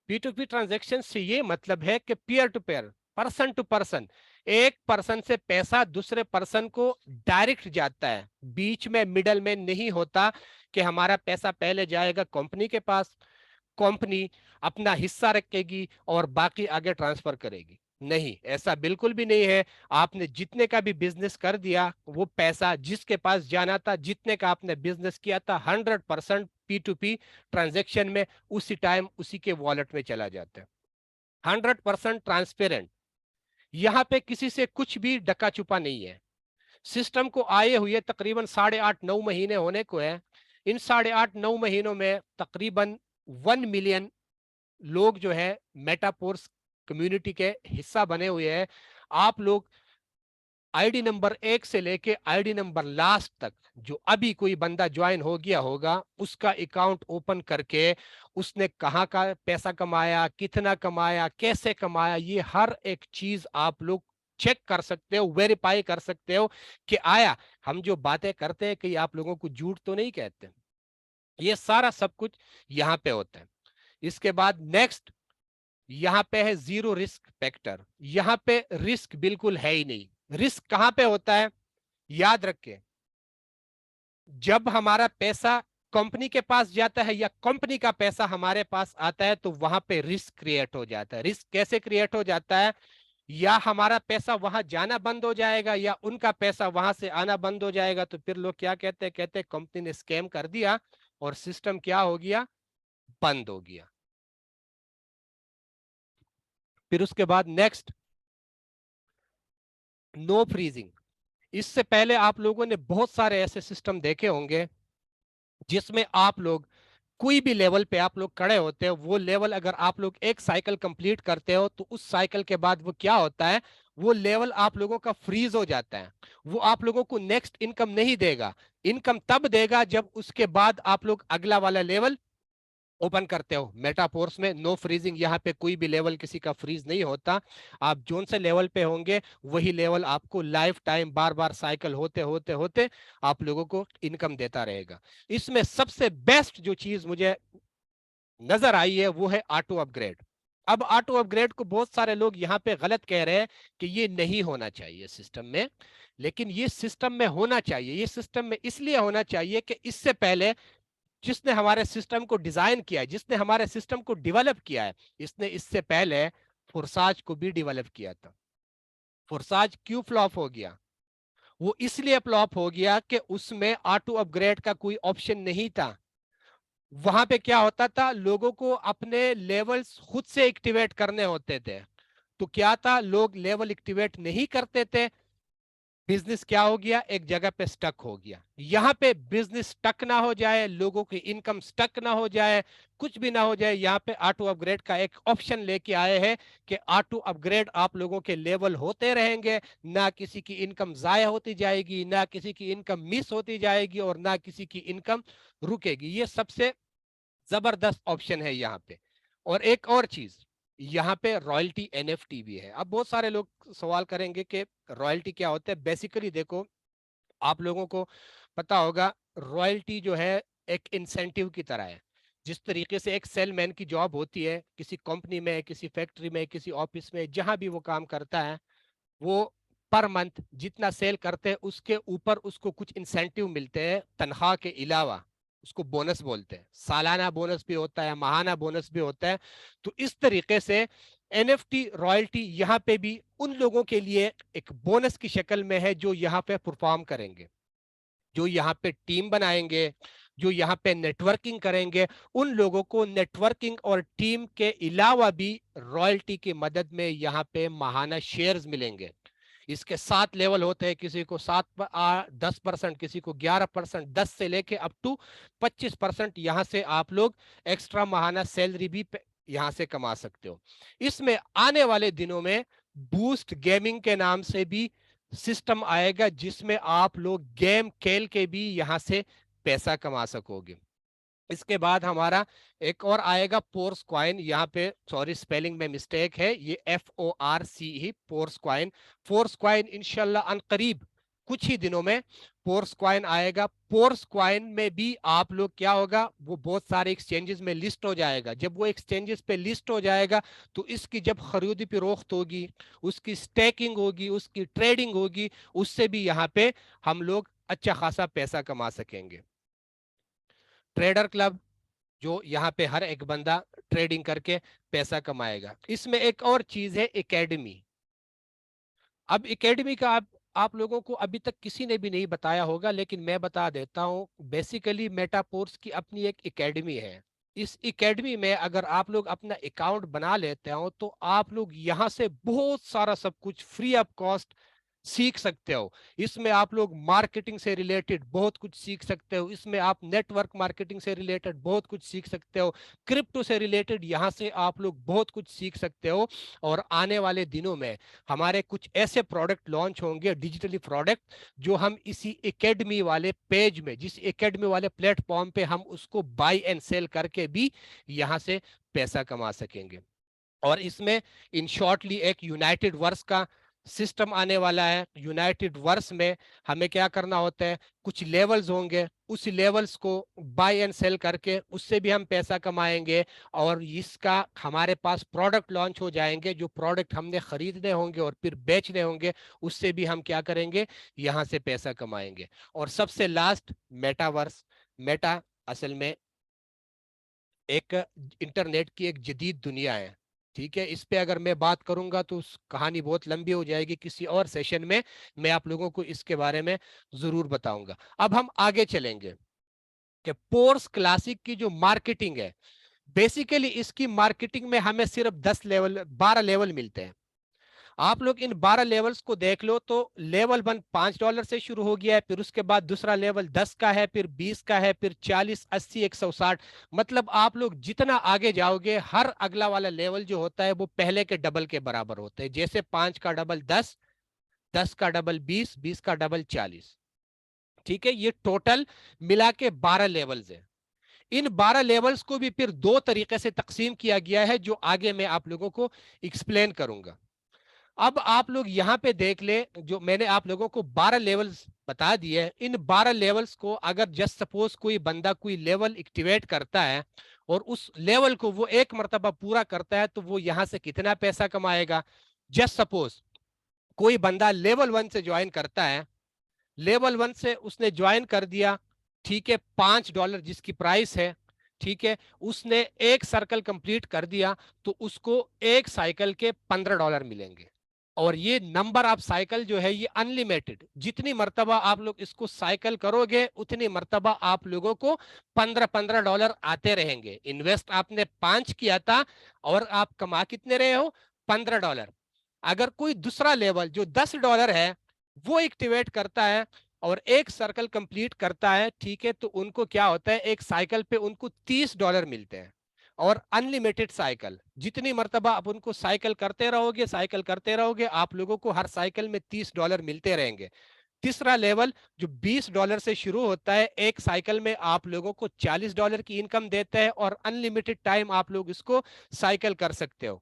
Speaker 2: P2P ट्रांजैक्शन से ये मतलब है कि peer to pair, person to person, एक पर्सन से पैसा दूसरे पर्सन को डायरेक्ट जाता है, बीच में मिडल मैन नहीं होता कि हमारा पैसा पहले जाएगा कंपनी के पास, कंपनी अपना हिस्सा रखेगी और बाकी आगे ट्रांसफर करेगी। नहीं, ऐसा बिल्कुल भी नहीं है। आपने जितने का भी बिजनेस कर दिया, वो पैसा जिसके पास जाना था, जितने का आपने बिजनेस किया था, 100% P2P ट्रांजैक्शन में उसी टाइम उसी के वॉलेट में चला जाता है। 100% ट्रांसपेरेंट, यहाँ पे किसी से कुछ भी डका छुपा नहीं है। सिस्टम को आए हुए तकरीबन 8.5-9 महीने होने को है। इन 8.5-9 महीनों में तकरीबन 1 मिलियन लोग जो है मेटाफोर्स कम्युनिटी के हिस्सा बने हुए हैं। आप लोग आईडी नंबर 1 से लेके आईडी नंबर लास्ट तक, जो अभी कोई बंदा ज्वाइन हो गया होगा, उसका अकाउंट ओपन करके उसने कहाँ का पैसा कमाया, कितना कमाया, कैसे कमाया, ये हर एक चीज आप लोग चेक कर सकते हो, वेरीफाई कर सकते हो कि आया हम जो बातें करते हैं कि आप लोगों को झूठ तो नहीं कहते। ये सारा सब कुछ यहाँ पे होता है। इसके बाद नेक्स्ट यहाँ पे है जीरो रिस्क फैक्टर। यहाँ पे रिस्क बिल्कुल है ही नहीं। रिस्क कहाँ पे होता है, याद रखें, जब हमारा पैसा कंपनी के पास जाता है या कंपनी का पैसा हमारे पास आता है तो वहां पे रिस्क क्रिएट हो जाता है। रिस्क कैसे क्रिएट हो जाता है, या हमारा पैसा वहां जाना बंद हो जाएगा या उनका पैसा वहां से आना बंद हो जाएगा। तो फिर लोग क्या कहते हैं, कहते हैं कंपनी ने स्कैम कर दिया और सिस्टम क्या हो गया, बंद हो गया। फिर उसके बाद नेक्स्ट, नो फ्रीजिंग। इससे पहले आप लोगों ने बहुत सारे ऐसे सिस्टम देखे होंगे जिसमें आप लोग कोई भी लेवल पे आप लोग खड़े होते हो, वो लेवल अगर आप लोग एक साइकिल कंप्लीट करते हो तो उस साइकिल के बाद वो क्या होता है, वो लेवल आप लोगों का फ्रीज हो जाता है। वो आप लोगों को नेक्स्ट इनकम नहीं देगा। इनकम तब देगा जब उसके बाद आप लोग अगला वाला लेवल ओपन करते हो। मेटाफोर्स में नो फ्रीजिंग, यहाँ पे कोई भी लेवल किसी का फ्रीज नहीं होता। आप जोन से लेवल पे होंगे वही लेवल आपको लाइफ टाइम बार बार साइकिल होते होते होते आप लोगों को इनकम देता रहेगा। इसमें सबसे बेस्ट जो चीज मुझे नजर आई है वो है ऑटो अपग्रेड। अब ऑटो अपग्रेड को बहुत सारे लोग यहाँ पे गलत कह रहे हैं कि ये नहीं होना चाहिए सिस्टम में, लेकिन ये सिस्टम में होना चाहिए। ये सिस्टम में इसलिए होना चाहिए कि इससे पहले जिसने हमारे सिस्टम को डिजाइन किया है, जिसने हमारे सिस्टम को डेवलप किया है, इसने इससे पहले फोर्साज को भी डेवलप किया था। फोर्साज क्यों फ्लॉप हो गया, वो इसलिए फ्लॉप हो गया कि उसमें ऑटो अपग्रेड का कोई ऑप्शन नहीं था। वहां पे क्या होता था, लोगों को अपने लेवल्स खुद से एक्टिवेट करने होते थे। तो क्या था, लोग लेवल एक्टिवेट नहीं करते थे, बिजनेस क्या हो गया, एक जगह पे स्टक हो गया। यहाँ पे बिजनेस स्टक ना हो जाए, लोगों की इनकम स्टक ना हो जाए, कुछ भी ना हो जाए, यहाँ पे ऑटो अपग्रेड का एक ऑप्शन लेके आए हैं कि ऑटो अपग्रेड आप लोगों के लेवल होते रहेंगे, ना किसी की इनकम जाया होती जाएगी, ना किसी की इनकम मिस होती जाएगी और ना किसी की इनकम रुकेगी। ये सबसे जबरदस्त ऑप्शन है यहाँ पे। और एक और चीज, यहाँ पे रॉयल्टी एनएफटी भी है। अब बहुत सारे लोग सवाल करेंगे कि रॉयल्टी क्या होता है। बेसिकली देखो, आप लोगों को पता होगा रॉयल्टी जो है एक इंसेंटिव की तरह है। जिस तरीके से एक सेलमैन की जॉब होती है किसी कंपनी में, किसी फैक्ट्री में, किसी ऑफिस में, जहां भी वो काम करता है, वो पर मंथ जितना सेल करते हैं उसके ऊपर उसको कुछ इंसेंटिव मिलते हैं तनख्वाह के अलावा। उसको बोनस बोलते हैं, सालाना बोनस भी होता है, माहाना बोनस भी होता है। तो इस तरीके से एनएफटी रॉयल्टी यहाँ पे भी उन लोगों के लिए एक बोनस की शक्ल में है जो यहाँ पे परफॉर्म करेंगे, जो यहाँ पे टीम बनाएंगे, जो यहाँ पे नेटवर्किंग करेंगे। उन लोगों को नेटवर्किंग और टीम के अलावा भी रॉयल्टी की मदद में यहाँ पे माहाना शेयर्स मिलेंगे। इसके 7 लेवल होते हैं, किसी को 10%, किसी को 11%, 10 से लेके अप टू 25% यहाँ से आप लोग एक्स्ट्रा माहाना सैलरी भी यहाँ से कमा सकते हो। इसमें आने वाले दिनों में बूस्ट गेमिंग के नाम से भी सिस्टम आएगा जिसमें आप लोग गेम खेल के भी यहाँ से पैसा कमा सकोगे। इसके बाद हमारा एक और आएगा पोर्स क्वाइन। यहाँ पे सॉरी स्पेलिंग में मिस्टेक है, ये FORC ही पोर्स क्वाइन। पोर्स क्वाइन इंशाल्लाह अनकरीब कुछ ही दिनों में पोर्स क्वाइन आएगा। पोर्स क्वाइन में भी आप लोग क्या होगा, वो बहुत सारे एक्सचेंजेस में लिस्ट हो जाएगा। जब वो एक्सचेंजेस पे लिस्ट हो जाएगा तो इसकी जब खरीदी फरोख्त होगी, उसकी स्टेकिंग होगी, उसकी ट्रेडिंग होगी, उससे भी यहाँ पे हम लोग अच्छा खासा पैसा कमा सकेंगे। ट्रेडर क्लब, जो यहाँ पे हर एक बंदा ट्रेडिंग करके पैसा कमाएगा। इसमें एक और चीज है एकेडमी। अब एकेडमी का आप लोगों को अभी तक किसी ने भी नहीं बताया होगा, लेकिन मैं बता देता हूँ। बेसिकली मेटापोर्स की अपनी एक एकेडमी है। इस एकेडमी में अगर आप लोग अपना अकाउंट बना लेते हो तो आप लोग यहाँ से बहुत सारा सब कुछ फ्री ऑफ कॉस्ट सीख सकते हो। इसमें आप लोग मार्केटिंग से रिलेटेड बहुत कुछ सीख सकते हो, इसमें आप नेटवर्क मार्केटिंग से रिलेटेड बहुत कुछ सीख सकते हो, क्रिप्टो से रिलेटेड यहाँ से आप लोग बहुत कुछ सीख सकते हो। और आने वाले दिनों में हमारे कुछ ऐसे प्रोडक्ट लॉन्च होंगे, डिजिटली प्रोडक्ट, जो हम इसी एकेडमी वाले पेज में, जिस एकेडमी वाले प्लेटफॉर्म पे हम उसको बाय एंड सेल करके भी यहाँ से पैसा कमा सकेंगे। और इसमें इन शॉर्टली एक यूनाइटेड वर्स का सिस्टम आने वाला है। यूनाइटेड वर्स में हमें क्या करना होता है, कुछ लेवल्स होंगे, उस लेवल्स को बाय एंड सेल करके उससे भी हम पैसा कमाएंगे, और इसका हमारे पास प्रोडक्ट लॉन्च हो जाएंगे, जो प्रोडक्ट हमने खरीदने होंगे और फिर बेचने होंगे, उससे भी हम क्या करेंगे, यहाँ से पैसा कमाएंगे। और सबसे लास्ट मेटावर्स। मेटा असल में एक इंटरनेट की एक जदीद दुनिया है, ठीक है। इस पे अगर मैं बात करूंगा तो कहानी बहुत लंबी हो जाएगी, किसी और सेशन में मैं आप लोगों को इसके बारे में जरूर बताऊंगा। अब हम आगे चलेंगे कि पोर्स क्लासिक की जो मार्केटिंग है, बेसिकली इसकी मार्केटिंग में हमें सिर्फ 12 लेवल मिलते हैं। आप लोग इन 12 लेवल्स को देख लो तो लेवल 1 $5 से शुरू हो गया है, फिर उसके बाद दूसरा लेवल 10 का है, फिर 20 का है, फिर 40, 80, 160। मतलब आप लोग जितना आगे जाओगे, हर अगला वाला लेवल जो होता है वो पहले के डबल के बराबर होता है। जैसे 5 का डबल 10, 10 का डबल 20, 20 का डबल 40, ठीक है। ये टोटल मिला के 12 लेवल्स है। इन 12 लेवल्स को भी फिर दो तरीके से तकसीम किया गया है, जो आगे मैं आप लोगों को एक्सप्लेन करूंगा। अब आप लोग यहाँ पे देख ले, जो मैंने आप लोगों को 12 लेवल्स बता दिए हैं, इन 12 लेवल्स को अगर जस्ट सपोज कोई बंदा कोई लेवल एक्टिवेट करता है और उस लेवल को वो एक मर्तबा पूरा करता है, तो वो यहाँ से कितना पैसा कमाएगा। जस्ट सपोज कोई बंदा लेवल 1 से ज्वाइन करता है, लेवल 1 से उसने ज्वाइन कर दिया, ठीक है, $5 जिसकी प्राइस है, ठीक है। उसने एक सर्कल कंप्लीट कर दिया तो उसको एक साइकिल के $15 मिलेंगे। और ये नंबर ऑफ साइकिल जो है ये अनलिमिटेड, जितनी मर्तबा आप लोग इसको साइकिल करोगे उतनी मर्तबा आप लोगों को $15 आते रहेंगे। इन्वेस्ट आपने 5 किया था और आप कमा कितने रहे हो, $15। अगर कोई दूसरा लेवल जो $10 है वो एक्टिवेट करता है और एक सर्कल कंप्लीट करता है, ठीक है, तो उनको क्या होता है, एक साइकिल पे उनको $30 मिलते हैं। और अनलिमिटेड साइकिल, जितनी मर्तबा आप उनको साइकिल करते रहोगे, आप लोगों को हर साइकिल में $30 मिलते रहेंगे। तीसरा लेवल जो $20 से शुरू होता है, एक साइकिल में आप लोगों को $40 की इनकम देता है और अनलिमिटेड टाइम आप लोग इसको साइकिल कर सकते हो।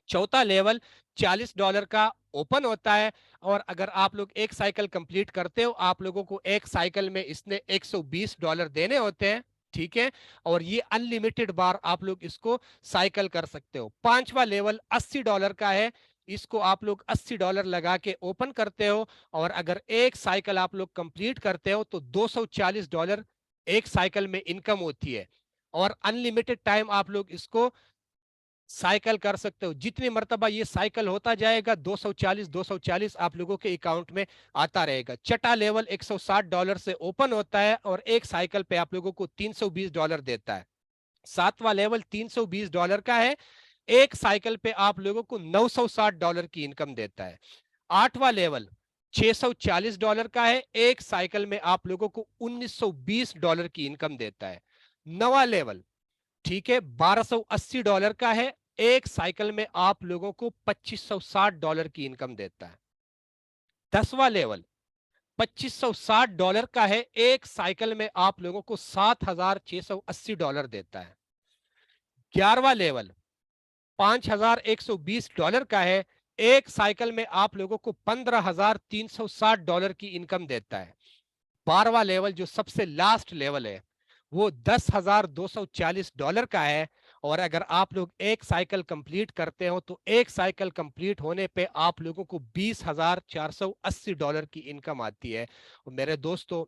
Speaker 2: चौथा लेवल $40 का ओपन होता है, और अगर आप लोग एक साइकिल कंप्लीट करते हो, आप लोगों को एक साइकिल में इसने $120 देने होते हैं, ठीक है। और ये अनलिमिटेड बार आप लोग इसको साइकिल कर सकते हो। पांचवा लेवल $80 का है, इसको आप लोग $80 लगा के ओपन करते हो, और अगर एक साइकिल आप लोग कंप्लीट करते हो तो $240 एक साइकिल में इनकम होती है। और अनलिमिटेड टाइम आप लोग इसको साइकिल कर सकते हो। जितनी मर्तबा ये साइकिल होता जाएगा, 240 आप लोगों के अकाउंट में आता रहेगा। छठा लेवल $160 से ओपन होता है और एक साइकिल पे आप लोगों को $320 देता है। सातवां लेवल $320 का है, एक साइकिल पे आप लोगों को $960 की इनकम देता है। आठवां लेवल $640 का है, एक साइकिल में आप लोगों को $1920 की इनकम देता है। नवा लेवल, ठीक है, $1280 का है, एक साइकिल में आप लोगों को $2560 की इनकम देता है। 10वां लेवल $2560 का है, एक साइकिल में आप लोगों को $7680 देता है। 11वां लेवल $5120 का है, एक साइकिल में आप लोगों को $15360 की इनकम देता है। 12वां लेवल जो सबसे लास्ट लेवल है वो $10,240 का है, और अगर आप लोग एक साइकिल कंप्लीट करते हो तो एक साइकिल कंप्लीट होने पे आप लोगों को $20,480 की इनकम आती है। और मेरे दोस्तों,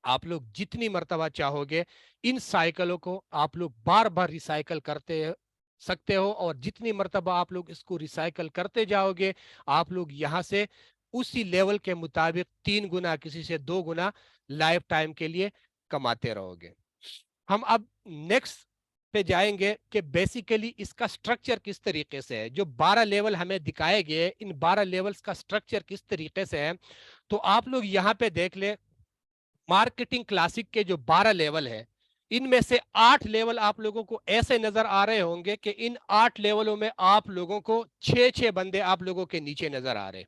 Speaker 2: आप लोग जितनी मर्तबा चाहोगे इन साइकिलों को आप लोग बार बार रिसाइकल करते सकते हो, और जितनी मर्तबा आप लोग इसको रिसाइकल करते जाओगे, आप लोग यहाँ से उसी लेवल के मुताबिक 3 गुना, किसी से 2 गुना लाइफ टाइम के लिए कमाते रहोगे। हम अब नेक्स्ट पे जाएंगे कि बेसिकली इसका स्ट्रक्चर किस तरीके से है। जो 12 लेवल हमें दिखाए गए, इन 12 लेवल्स का स्ट्रक्चर किस तरीके से है, तो आप लोग यहाँ पे देख ले। मार्केटिंग क्लासिक के जो 12 लेवल है, इनमें से 8 लेवल आप लोगों को ऐसे नजर आ रहे होंगे कि इन 8 लेवलों में आप लोगों को 6-6 बंदे आप लोगों के नीचे नजर आ रहे हैं,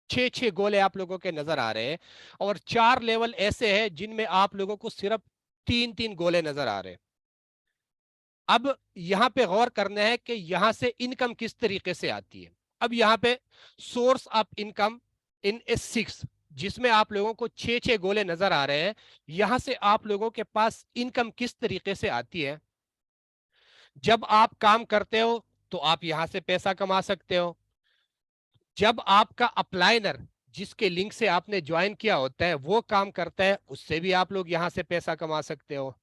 Speaker 2: 6-6 गोले आप लोगों के नजर आ रहे हैं। और 4 लेवल ऐसे हैं जिनमें आप लोगों को सिर्फ 3-3 गोले नजर आ रहे हैं। अब यहां पे गौर करना है कि यहां से इनकम किस तरीके से आती है। अब यहाँ पे source of income in S6 जिसमें आप लोगों को 6 गोले नजर आ रहे हैं, यहां से आप लोगों के पास इनकम किस तरीके से आती है। जब आप काम करते हो तो आप यहां से पैसा कमा सकते हो। जब आपका अपलाइनर जिसके लिंक से आपने ज्वाइन किया होता है वो काम करता है, उससे भी आप लोग यहां से पैसा कमा सकते हो।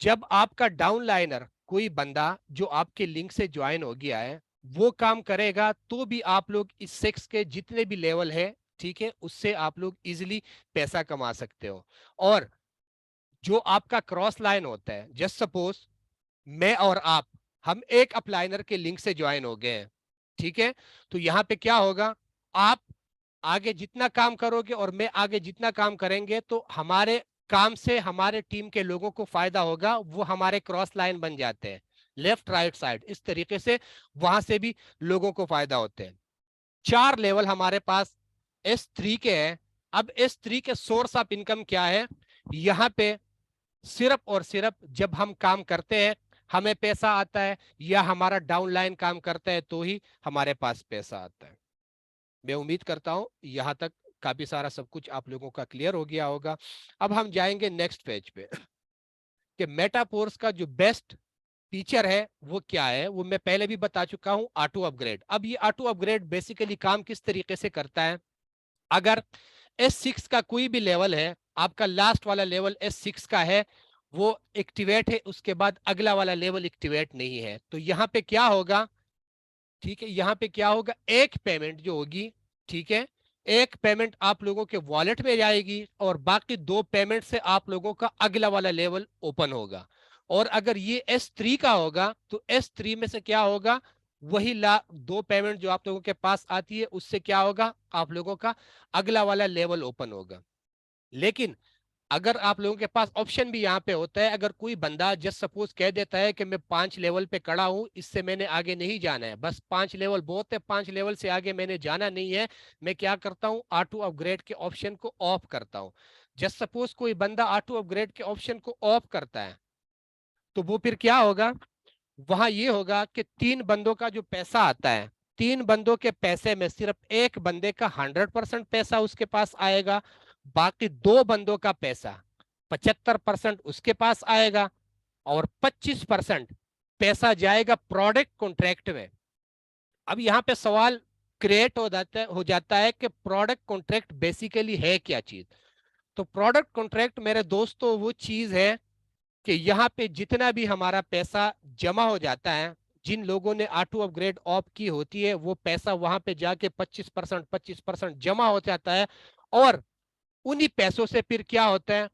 Speaker 2: जब आपका डाउनलाइनर कोई बंदा जो आपके लिंक से ज्वाइन हो गया है वो काम करेगा तो भी आप लोग इस सेक्स के जितने भी लेवल है, ठीक है, उससे आप लोग इजिली पैसा कमा सकते हो। और जो आपका क्रॉस लाइन होता है, जस्ट सपोज मैं और आप हम एक अपलाइनर के लिंक से ज्वाइन हो गए हैं, ठीक है, तो यहां पे क्या होगा, आप आगे जितना काम करोगे और मैं आगे जितना काम करेंगे तो हमारे काम से हमारे टीम के लोगों को फायदा होगा, वो हमारे क्रॉस लाइन बन जाते हैं, लेफ्ट राइट साइड, इस तरीके से वहां से भी लोगों को फायदा होते हैं। 4 लेवल हमारे पास S3 के हैं। अब S3 के सोर्स ऑफ इनकम क्या है, यहाँ पे सिर्फ और सिर्फ जब हम काम करते हैं हमें पैसा आता है, या हमारा डाउनलाइन काम करता है तो ही हमारे पास पैसा आता है। मैं उम्मीद करता हूं यहां तक काफी सारा सब कुछ आप लोगों का क्लियर हो गया होगा। अब हम जाएंगे नेक्स्ट पेज पे कि मेटाफोर्स का जो बेस्ट फीचर है वो क्या है। वो मैं पहले भी बता चुका हूं, ऑटो अपग्रेड। अब ये ऑटो अपग्रेड बेसिकली काम किस तरीके से करता है, अगर S6 का कोई भी लेवल है, आपका लास्ट वाला लेवल S6 का है, वो एक्टिवेट है, उसके बाद अगला वाला लेवल एक्टिवेट नहीं है, तो यहाँ पे क्या होगा, ठीक है, यहाँ पे क्या होगा, एक पेमेंट जो होगी, ठीक है, एक पेमेंट आप लोगों के वॉलेट में जाएगी और बाकी 2 पेमेंट से आप लोगों का अगला वाला लेवल ओपन होगा। और अगर ये S3 का होगा तो S3 में से क्या होगा, वही 2 पेमेंट जो आप लोगों के पास आती है उससे क्या होगा, आप लोगों का अगला वाला लेवल ओपन होगा। लेकिन अगर आप लोगों के पास ऑप्शन भी यहाँ पे होता है, अगर कोई बंदा जस्ट सपोज कह देता है कि मैं 5 लेवल पे खड़ा हूँ, इससे मैंने आगे नहीं जाना है, बस 5 लेवल बहुत है, 5 लेवल से आगे मैंने जाना नहीं है, मैं क्या करता हूँ, ऑटो अपग्रेड के ऑप्शन को ऑफ करता हूँ। जस्ट सपोज कोई बंदा ऑटो अपग्रेड के ऑप्शन को ऑफ करता है तो वो फिर क्या होगा, वहां ये होगा कि 3 बंदों का जो पैसा आता है, 3 बंदों के पैसे में सिर्फ एक बंदे का 100% पैसा उसके पास आएगा, बाकी 2 बंदों का पैसा 75% उसके पास आएगा और 25% पैसा जाएगा प्रोडक्ट कॉन्ट्रैक्ट में। अब यहाँ पे सवाल क्रिएट हो जाता है कि प्रोडक्ट कॉन्ट्रैक्ट बेसिकली है क्या चीज। तो प्रोडक्ट कॉन्ट्रैक्ट मेरे दोस्तों वो चीज है कि यहाँ पे जितना भी हमारा पैसा जमा हो जाता है, जिन लोगों ने ऑटो अपग्रेड ऑफ की होती है, वो पैसा वहां पे जाके 25% जमा हो जाता है। और उन्हीं पैसों से फिर क्या होता है,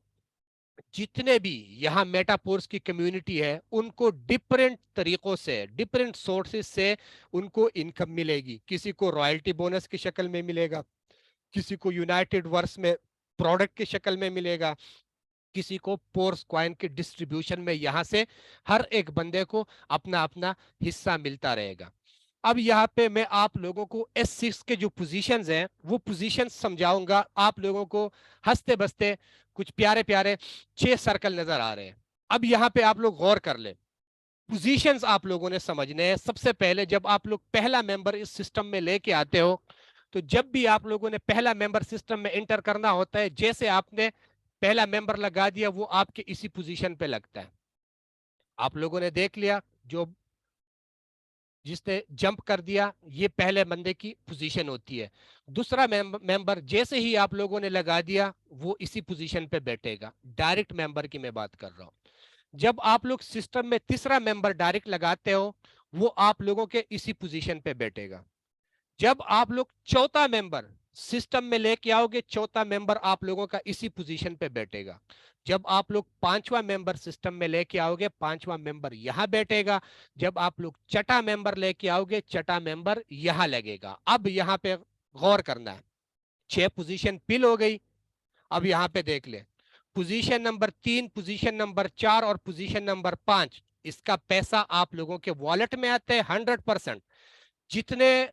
Speaker 2: जितने भी यहाँ मेटाफोर्स की कम्युनिटी है उनको डिफरेंट तरीकों से, डिफरेंट सोर्सेस से उनको इनकम मिलेगी। किसी को रॉयल्टी बोनस की शक्ल में मिलेगा, किसी को यूनाइटेड वर्स में प्रोडक्ट की शक्ल में मिलेगा, किसी को पोर्स कॉइन के डिस्ट्रीब्यूशन में, यहां से हर एक बंदे को अपना अपना हिस्सा मिलता रहेगा। अब यहाँ पे मैं आप लोगों को S6 के जो पोजीशंस हैं वो पोजीशंस समझाऊंगा आप लोगों को। हंसते बसते कुछ प्यारे प्यारे 6 सर्कल नजर आ रहे हैं। अब यहाँ पे आप लोग गौर कर ले, पोजीशंस आप लोगों ने समझने हैं। सबसे पहले जब आप लोग पहला मेंबर इस सिस्टम में लेके आते हो, तो जब भी आप लोगों ने पहला मेंबर सिस्टम में एंटर करना होता है, जैसे आपने पहला मेंबर लगा दिया वो आपके इसी पोजीशन पे लगता है। आप लोगों ने देख लिया, जो जिसने जंप कर दिया ये पहले बंदे की पोजीशन होती है। दूसरा मेंबर जैसे ही आप लोगों ने लगा दिया वो इसी पोजीशन पे बैठेगा। डायरेक्ट मेंबर की मैं बात कर रहा हूं। जब आप लोग सिस्टम में तीसरा मेंबर डायरेक्ट लगाते हो वो आप लोगों के इसी पोजीशन पे बैठेगा। जब आप लोग चौथा मेंबर सिस्टम में लेके आओगे, चौथा मेंबर आप लोगों का इसी पोजीशन पे बैठेगा। जब आप लोग पांचवा मेंबर सिस्टम में लेके आओगे, पांचवा मेंबर यहां बैठेगा। जब आप लोग छठा मेंबर लेके आओगे, छठा मेंबर यहां लगेगा। अब यहां पे गौर करना है, 6 पोजीशन फिल हो गई। अब यहां पे देख ले, पोजीशन नंबर 3, पोजीशन नंबर 4 और पोजीशन नंबर 5, इसका पैसा आप लोगों के वॉलेट में आता है 100%। जितने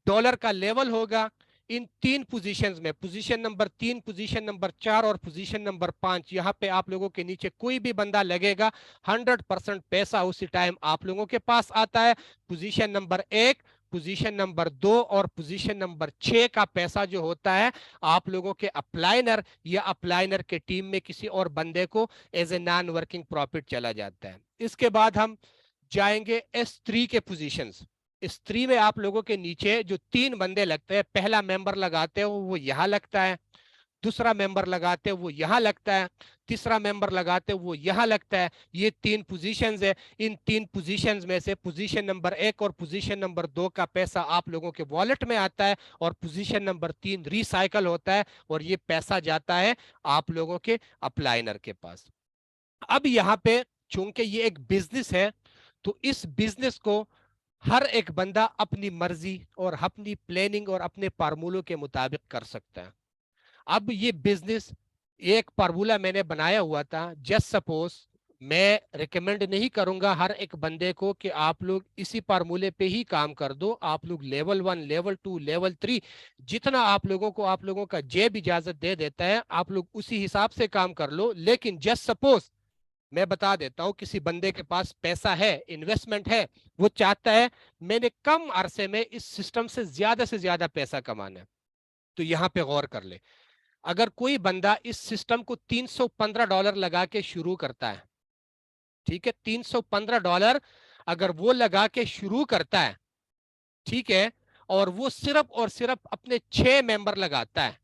Speaker 2: डॉलर का लेवल होगा इन 3 पोजीशंस में, पोजीशन नंबर 3, पोजीशन नंबर 4 और पोजीशन नंबर 5, यहां पे आप लोगों के नीचे कोई भी बंदा लगेगा 100% पैसा उसी टाइम आप लोगों के पास आता है। पोजीशन नंबर 1, पोजीशन नंबर 2 और पोजीशन नंबर 6 का पैसा जो होता है आप लोगों के अप्लाइनर या अप्लाइनर के टीम में किसी और बंदे को as a non working profit चला जाता है। इसके बाद हम जाएंगे S3 के पोजीशंस। S3 में आप लोगों के नीचे जो 3 बंदे लगते हैं, पहला मेंबर लगाते हो वो यहाँ लगता है, दूसरा मेंबर लगाते वो यहाँ लगता है, तीसरा मेंबर लगाते वो यहाँ लगता है। ये 3 पोजीशंस है। इन 3 पोजीशंस में से पोजीशन नंबर 1 और पोजीशन नंबर 2 का पैसा आप लोगों के वॉलेट में आता है और पोजीशन नंबर 3 रिसाइकल होता है और ये पैसा जाता है आप लोगों के अप्लाइनर के पास। अब यहाँ पे चूंकि ये एक बिजनेस है तो इस बिजनेस को हर एक बंदा अपनी मर्जी और अपनी प्लानिंग और अपने फार्मूलों के मुताबिक कर सकता है। अब ये बिजनेस एक फार्मूला मैंने बनाया हुआ था। जस्ट सपोज मैं रिकमेंड नहीं करूंगा हर एक बंदे को कि आप लोग इसी फार्मूले पे ही काम कर दो। आप लोग लेवल 1, लेवल 2, लेवल 3 जितना आप लोगों का जेब इजाजत दे देता है आप लोग उसी हिसाब से काम कर लो। लेकिन जस्ट सपोज मैं बता देता हूं किसी बंदे के पास पैसा है, इन्वेस्टमेंट है, वो चाहता है मैंने कम अरसे में इस सिस्टम से ज्यादा पैसा कमाना है, तो यहां पे गौर कर ले। अगर कोई बंदा इस सिस्टम को $315 लगा के शुरू करता है, ठीक है, $315 अगर वो लगा के शुरू करता है, ठीक है, और वो सिर्फ और सिर्फ अपने 6 मेंबर लगाता है,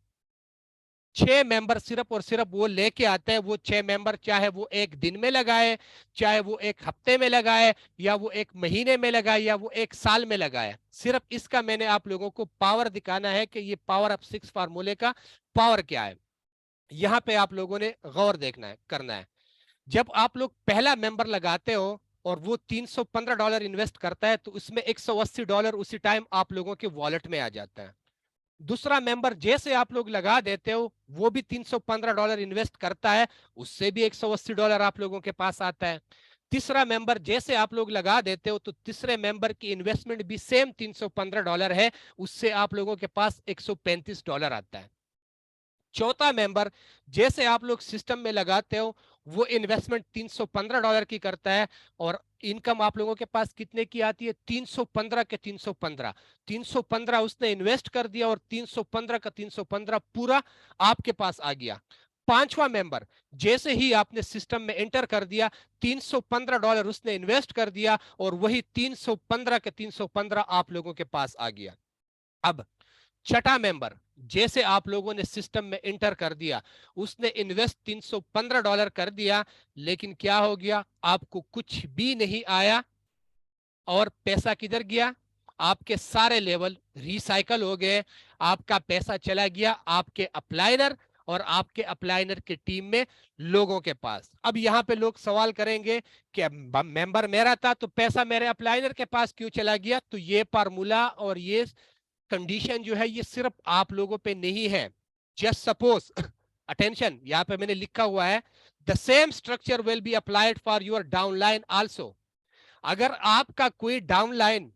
Speaker 2: 6 मेंबर सिर्फ और सिर्फ वो लेके आते हैं। वो 6 मेंबर चाहे वो एक दिन में लगाए, चाहे वो एक हफ्ते में लगाए, या वो एक महीने में लगाए, या वो एक साल में लगाए, सिर्फ इसका मैंने आप लोगों को पावर दिखाना है कि ये पावर ऑफ 6 फार्मूले का पावर क्या है। यहाँ पे आप लोगों ने गौर करना है। जब आप लोग पहला मेंबर लगाते हो और वो $315 इन्वेस्ट करता है तो उसमें $180 उसी टाइम आप लोगों के वॉलेट में आ जाता है। दूसरा मेंबर जैसे आप लोग लगा देते हो वो भी $315 इन्वेस्ट करता है, उससे भी $180 आप लोगों के पास आता है। तीसरा मेंबर जैसे आप लोग लगा देते हो तो तीसरे मेंबर की इन्वेस्टमेंट भी सेम $315 है, उससे आप लोगों के पास $135 आता है। चौथा मेंबर जैसे आप लोग सिस्टम में लगाते हो वो इन्वेस्टमेंट $315 की करता है और इनकम आप लोगों के पास कितने की आती है? 315 के 315, 315 उसने इन्वेस्ट कर दिया और 315 का 315 पूरा आपके पास आ गया। पांचवा मेंबर जैसे ही आपने सिस्टम में एंटर कर दिया, $315 उसने इन्वेस्ट कर दिया और वही 315 के 315 आप लोगों के पास आ गया। अब छठा मेंबर जैसे आप लोगों ने सिस्टम में इंटर कर दिया, उसने इन्वेस्ट $315 कर दिया, लेकिन क्या हो गया? आपको कुछ भी नहीं आया और पैसा किधर गया? आपके सारे लेवल रिसाइकल हो गए, आपका पैसा चला गया आपके अप्लाइनर और आपके अप्लाइनर की टीम में लोगों के पास। अब यहाँ पे लोग सवाल करेंगे कि मेंबर मेरा था तो पैसा मेरे अप्लाइनर के पास क्यों चला गया? तो ये फार्मूला और ये कंडीशन जो है ये सिर्फ आप लोगों पे नहीं है। जस्ट सपोज अटेंशन, यहाँ पे मैंने लिखा हुआ है the same structure will be applied for your downline also. अगर आपका कोई डाउनलाइन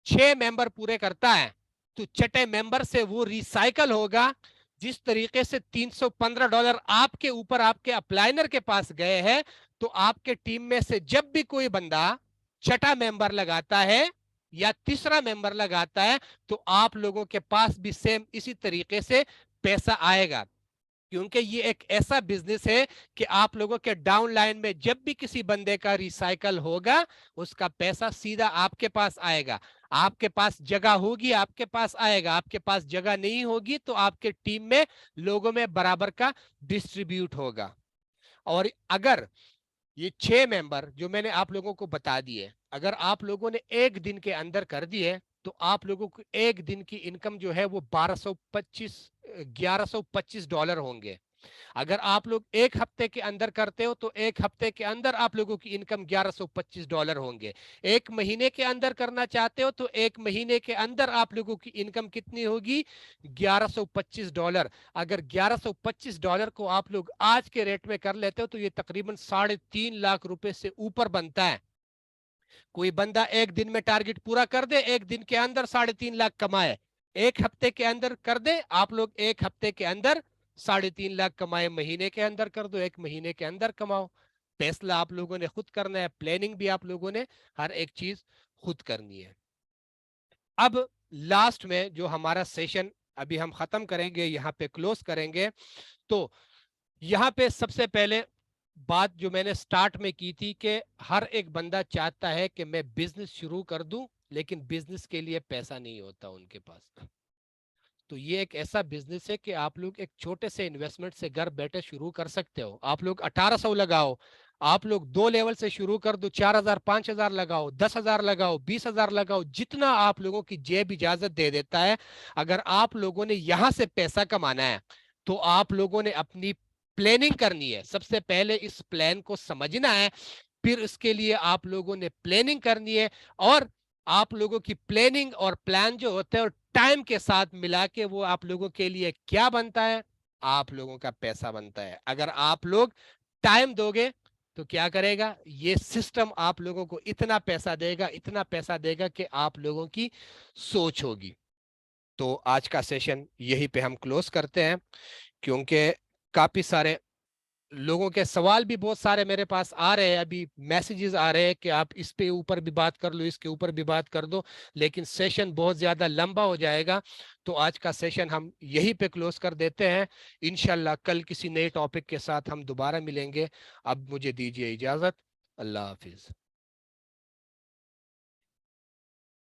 Speaker 2: 6 मेंबर पूरे करता है तो छठे मेंबर से वो रिसाइकल होगा। जिस तरीके से $315 आपके ऊपर आपके अप्लाइनर के पास गए हैं, तो आपके टीम में से जब भी कोई बंदा छठा मेंबर लगाता है या तीसरा मेंबर लगाता है तो आप लोगों के पास भी सेम इसी तरीके से पैसा आएगा। क्योंकि ये एक ऐसा बिजनेस है कि आप लोगों के डाउन लाइन में जब भी किसी बंदे का रिसाइकल होगा उसका पैसा सीधा आपके पास आएगा। आपके पास जगह होगी आपके पास आएगा, आपके पास जगह नहीं होगी तो आपके टीम में लोगों में बराबर का डिस्ट्रीब्यूट होगा। और अगर ये 6 मेंबर जो मैंने आप लोगों को बता दिए, अगर आप लोगों ने एक दिन के अंदर कर दिए तो आप लोगों को एक दिन की इनकम जो है वो $1125 होंगे। अगर आप लोग एक हफ्ते के अंदर करते हो तो एक हफ्ते के अंदर आप लोगों की इनकम $1125 होंगे। एक महीने के अंदर करना चाहते हो तो एक महीने के अंदर आप लोगों की इनकम कितनी होगी? $1125। अगर $1125 को आप लोग आज के रेट में कर लेते हो तो ये तकरीबन 3.5 लाख रुपए से ऊपर बनता है। कोई बंदा एक दिन में टारगेट पूरा कर दे, एक दिन के अंदर 3.5 लाख कमाए, एक हफ्ते के अंदर कर दे आप लोग, एक हफ्ते के अंदर 3.5 लाख कमाए, महीने के अंदर कर दो, एक महीने के अंदर कमाओ। फैसला आप लोगों ने खुद करना है, प्लानिंग भी आप लोगों ने हर एक चीज खुद करनी है। اب لاسٹ میں جو ہمارا سیشن ابھی ہم ختم کریں گے, یہاں پہ کلوز کریں گے, تو یہاں پہ سب سے پہلے بات جو میں نے سٹارٹ میں کی تھی کہ ہر ایک بندہ چاہتا ہے کہ میں بزنس شروع کر دوں, لیکن بزنس کے لیے پیسہ نہیں ہوتا ان کے پاس. تو یہ ایک ایسا بزنس ہے کہ آپ لوگ ایک چھوٹے سے انویسٹمنٹ سے گھر بیٹھے شروع کر سکتے ہو. آپ لوگ 1800 لگاؤ, آپ لوگ 2 لیول سے شروع کر دو, 4000 5000 لگاؤ, 10,000 لگاؤ, 20,000 لگاؤ, جتنا آپ لوگوں کی جیب اجازت دے دیتا ہے. اگر آپ لوگوں نے یہاں سے پیسہ کمانا ہے تو آپ لوگوں نے اپنی پلاننگ کرنی ہے. سب سے پہلے اس پلان کو سمجھنا ہے, پھر اس کے لیے آپ لوگوں نے پلاننگ کرنی ہے, اور آپ لوگوں کی پلاننگ اور پلان جو ہوتے ہیں اور ٹائم کے ساتھ ملا کے وہ آپ لوگوں کے لیے کیا بنتا ہے, آپ لوگوں کا پیسہ بنتا ہے. اگر آپ لوگ ٹائم دو گے تو کیا کرے گا, یہ سسٹم آپ لوگوں کو اتنا پیسہ دے گا, اتنا پیسہ دے گا کہ آپ لوگوں کی سوچ ہوگی. تو آج کا سیشن یہی پہ ہم کلوز کرتے ہیں, کیونکہ کافی سارے لوگوں کے سوال بھی بہت سارے میرے پاس آ رہے ہیں, ابھی میسیجز آ رہے ہیں کہ آپ اس پہ اوپر بھی بات کر لو, اس کے اوپر بھی بات کر دو, لیکن سیشن بہت زیادہ لمبا ہو جائے گا. تو آج کا سیشن ہم یہی پہ کلوز کر دیتے ہیں. انشاءاللہ کل کسی نئے ٹاپک کے ساتھ ہم دوبارہ ملیں گے. اب مجھے دیجیے اجازت. اللہ حافظ.